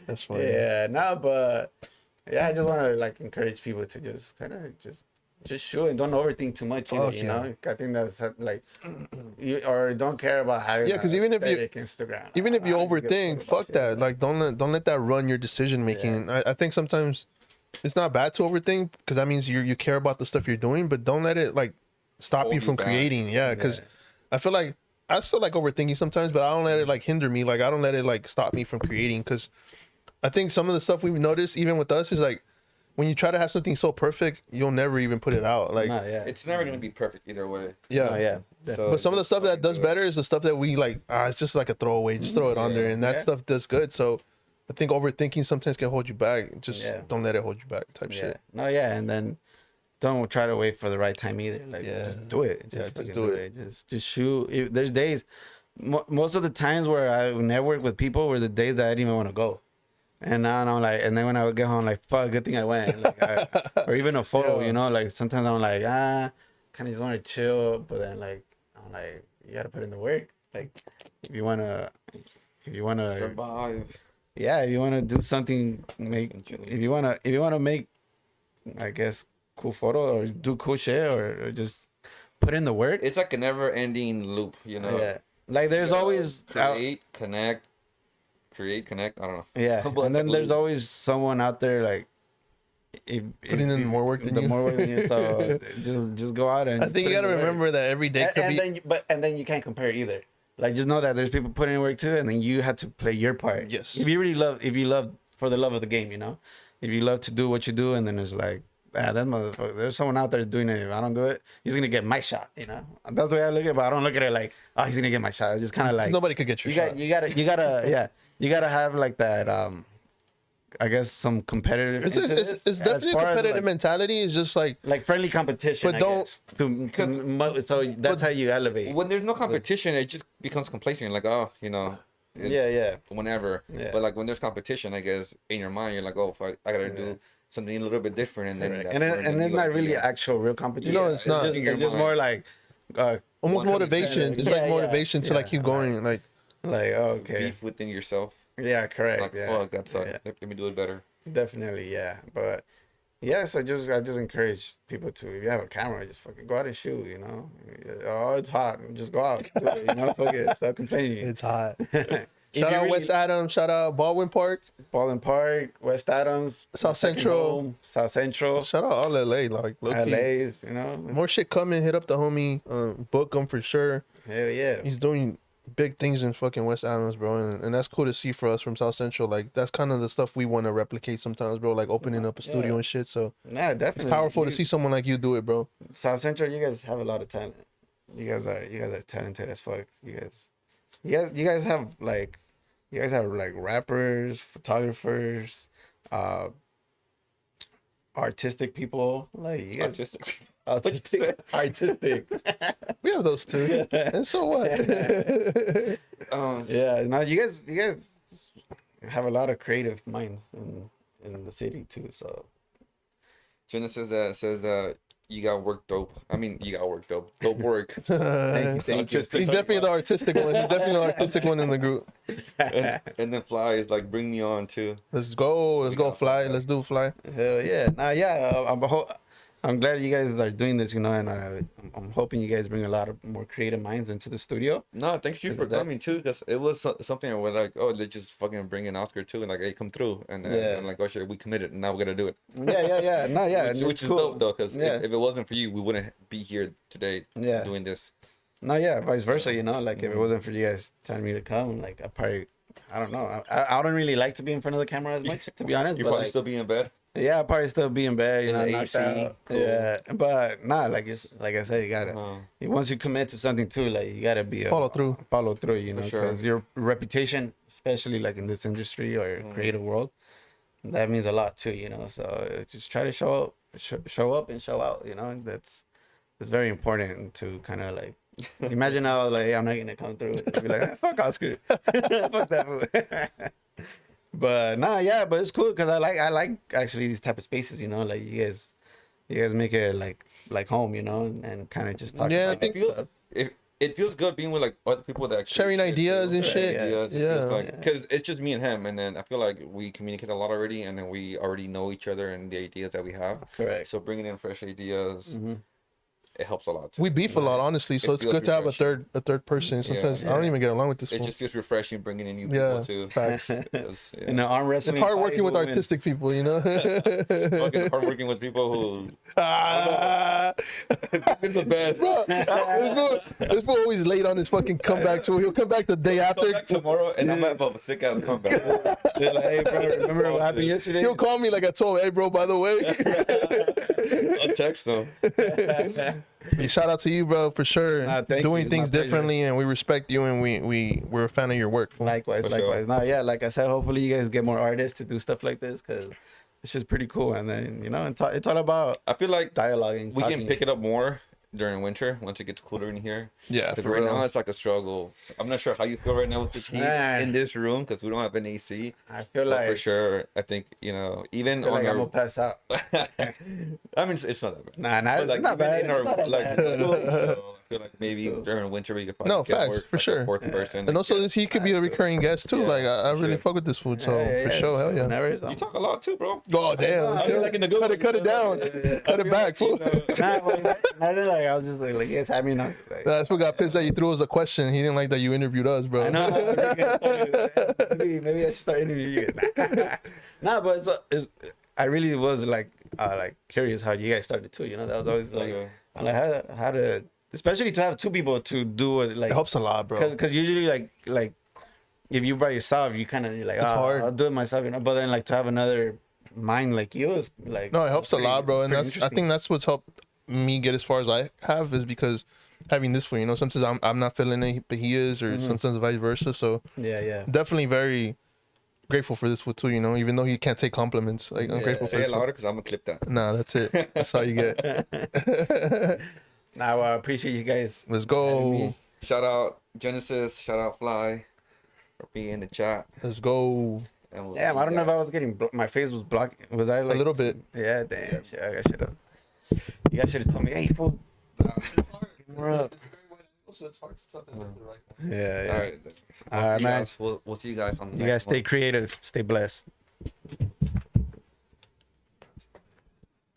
That's funny. Yeah, no, but yeah, I just want to like encourage people to just kind of just shoot and don't overthink too much. Fuck You yeah. know, I think that's like, or don't care about having. Yeah, 'cause even if you- Instagram, Even if you I don't give a overthink, about fuck shit. that. Like don't let that run your decision making. I think sometimes it's not bad to overthink because that means you care about the stuff you're doing, but don't let it like stop Hold you you from back. creating. Yeah, because Yeah. I feel like I still like overthinking sometimes, but I don't let it like hinder me. Like I don't let it like stop me from creating because I think some of the stuff we've noticed even with us is like when you try to have something so perfect, you'll never even put it out. Like No, yeah, It's never gonna be perfect either way. yeah. oh, yeah. So But some of the just stuff that fucking does do it. better is the stuff that we like. It's just like a throwaway. Just throw it on there, and that Yeah. stuff does good. So I think overthinking sometimes can hold you back. Just Yeah. don't let it hold you back. Type Yeah. shit. No, yeah, and then don't try to wait for the right time either. Like, Yeah. just do it. Yeah, just fucking do it. Just shoot. There's days. Most of the times where I network with people were the days that I didn't even want to go. And now I'm like, and then when I would get home, like, fuck, good thing I went. Like, or even a photo, Yeah. you know, like sometimes I'm like, kind of just want to chill. But then, like, I'm like, you got to put in the work. Like, if you want to, Survive. yeah, if you want to do something, Essentially. if you want to make, I guess, cool photo or do cool shit or just put in the work. It's like a never-ending loop, you know. Yeah, like there's always create, connect. I don't know. yeah, But and then like there's always someone out there like Putting in more work than the you. more work than you. So just go out and I think you put in got to the work. remember that every day could and be. then you can't compare either. Like just know that there's people putting in work too, and then you have to play your part. Yes. If you love for the love of the game, you know, if you love to do what you do, and then it's like, that motherfucker, there's someone out there doing it. If I don't do it, he's gonna get my shot. You know, that's the way I look at it. But I don't look at it like, oh, he's gonna get my shot. It's just kind of like Nobody could get your shot. you gotta yeah, you gotta have like that. I guess some competitive. It's into this, it's as definitely a far as, competitive like, mentality. It's just like friendly competition. But I don't- guess, so that's how you elevate. When there's no competition, it just becomes complacent. You're like, oh, you know. it's Yeah. Whenever. Yeah. But like when there's competition, I guess in your mind you're like, oh, fuck, I gotta do something a little bit different, and then Correct. that's And where it's then you not gotta do really that. actual real competition. No, it's not. Just, In your it's just mind. more like almost One motivation. It's like Yeah, motivation to like yeah. keep going. Like okay, beef within yourself. yeah, correct. Like, yeah. fuck, that sucks. Yeah. Let me do it better. Definitely, yeah. But yeah, so I just encourage people to, if you have a camera, just fucking go out and shoot. You know, oh, it's hot. Just go out. Do it, you know, fuck it. Stop complaining. it's hot. If Shout you out really- West Adams. Shout out Baldwin Park. Baldwin Park, West Adams, South Second Central. Home, South Central, Shout out all LA. Like low key. LA's. You know, More shit coming. Hit up the homie. Book him for sure. hell yeah. He's doing big things in fucking West Adams, bro, and that's cool to see for us from South Central. Like that's kind of the stuff we want to replicate sometimes, bro. Like opening up a studio Yeah. and shit. So Nah, definitely. it's powerful to You- see someone like you do it, bro. South Central, you guys have a lot of talent. You guys are talented as fuck. You guys have like rappers, photographers, artistic people. Like you guys, artistic. We have those two, and so what? Yeah, no, you guys have a lot of creative minds in the city too. So Jenna says that you got work dope. I mean, you got work dope. Dope work. thank you. He's definitely the artistic one. He's definitely the artistic one in the group. and then Fly is like, bring me on too. Let's go. Let's go fly. Let's do fly. Hell yeah. Nah, yeah. I'm glad you guys are doing this, and I'm hoping you guys bring a lot of more creative minds into the studio. No, thank you for That- coming too, because it was something where like, oh, let's just fucking bring in Oscar too, and like, hey, come through, and then Yeah. I'm like, oh shit, we committed, and now we're gonna do it. Yeah. No, yeah. Which, and which it's is cool. dope though, because Yeah. if it wasn't for you, we wouldn't be here today doing this. No, yeah, vice versa, like if it wasn't for you guys telling me to come, like I don't know. I don't really like to be in front of the camera as much, to be honest. You'd but probably like, still be in bed. yeah, I'll probably still be in bed, In the knocked AC, out. cool. Yeah, but nah, like I said, you gotta once you commit to something too, like you gotta be Follow through. follow through, For sure. because your reputation, especially like in this industry or creative world, that means a lot too, So just try to show up and show out, That's very important to kind of like. Imagine how like I'm not gonna come through. You'd be like, fuck Oscar, fuck that fool. But nah, yeah, but it's cool because I like actually these type of spaces, like you guys make it like home, and kind of just talk. Yeah, I about think stuff. It feels good being with like other people that actually Sharing share ideas too. and shit. Ideas, Yeah. because it's just me and him, and then I feel like we communicate a lot already, and then we already know each other and the ideas that we have. Correct. So bringing in fresh ideas, it helps a lot too. We beef a lot, honestly, so It it's feels good to have a refreshing. third person. Sometimes I don't even get along with this It fool. just feels refreshing bringing in new people Yeah, too. facts. 'Cause, yeah. In the arm wrestling, It's hard fight, working with who wins? artistic people, Fucking hard working with people who Ah, it's the best. bro, this fool always late on his fucking comeback, so he'll come back the day Come after. back tomorrow, and I'm about to sick out of comeback. They're like, hey, bro, remember what happened yesterday? He'll call me like I told, hey, bro, by the way. I'll text them. Hey, shout out to you, bro, for sure. Nah, thank Doing you. things My pleasure. differently, and we respect you, and we're a fan of your work. Fool. Likewise. For sure. No, yeah, like I said, hopefully you guys get more artists to do stuff like this because it's just pretty cool. And then it's all about I feel like dialoguing. we talking. can pick it up more during winter once it gets cooler in here. Yeah, Because for right real. now it's like a struggle. I'm not sure how you feel right now with this heat Man. in this room because we don't have an AC. I feel But like for sure, I think even I feel on like I'm our. gonna pass out. I mean, it's not that bad. Nah, But, like, it's not even bad. in our, It's not that like, bad. so I feel like maybe during winter we could probably No, get facts, more, for like, sure. a fourth person. And like, also, get- he could be a recurring guest too. Yeah, like I really sure. fuck with this food, so Yeah, for yeah. sure, hell yeah. Never. you talk a lot too, bro. Oh damn! I feel like in the good cut it down, cut it back, fool. Nah, imagine like I was just like yes, I mean, like, That's what got pissed that you threw us a question. He didn't like that you interviewed us, bro. I know. Maybe I should start interviewing you guys. Nah, but I really was like curious how you guys started too. That was always like, Okay. I'm like how to, especially to have two people to do it like It helps a lot, bro. because usually like if you by yourself you kind of you're like hard. I'll do it myself, but then like to have another mind like you is like No, it helps a lot, bro. And pretty I interesting. think that's what's helped me get as far as I have is because having this for sometimes I'm not feeling it, but he is, or sometimes vice versa. So yeah. definitely very grateful for this food too. Even though he can't take compliments, like I'm grateful for Say this it food. louder because I'm gonna clip that. Nah, that's it. That's all you get. Now I appreciate you guys. Let's having go. me. Shout out Genesis. Shout out Fly for being in the chat. Let's go. And we'll Damn, see I don't you know if I guys. was getting my face was blocked. Was I like little bit. Yeah, damn. Shit, I should have. You guys should have told me, hey, fool. We're up. Yeah. All right. All right, man. We'll see you guys on the You next guys stay one. creative. Stay blessed.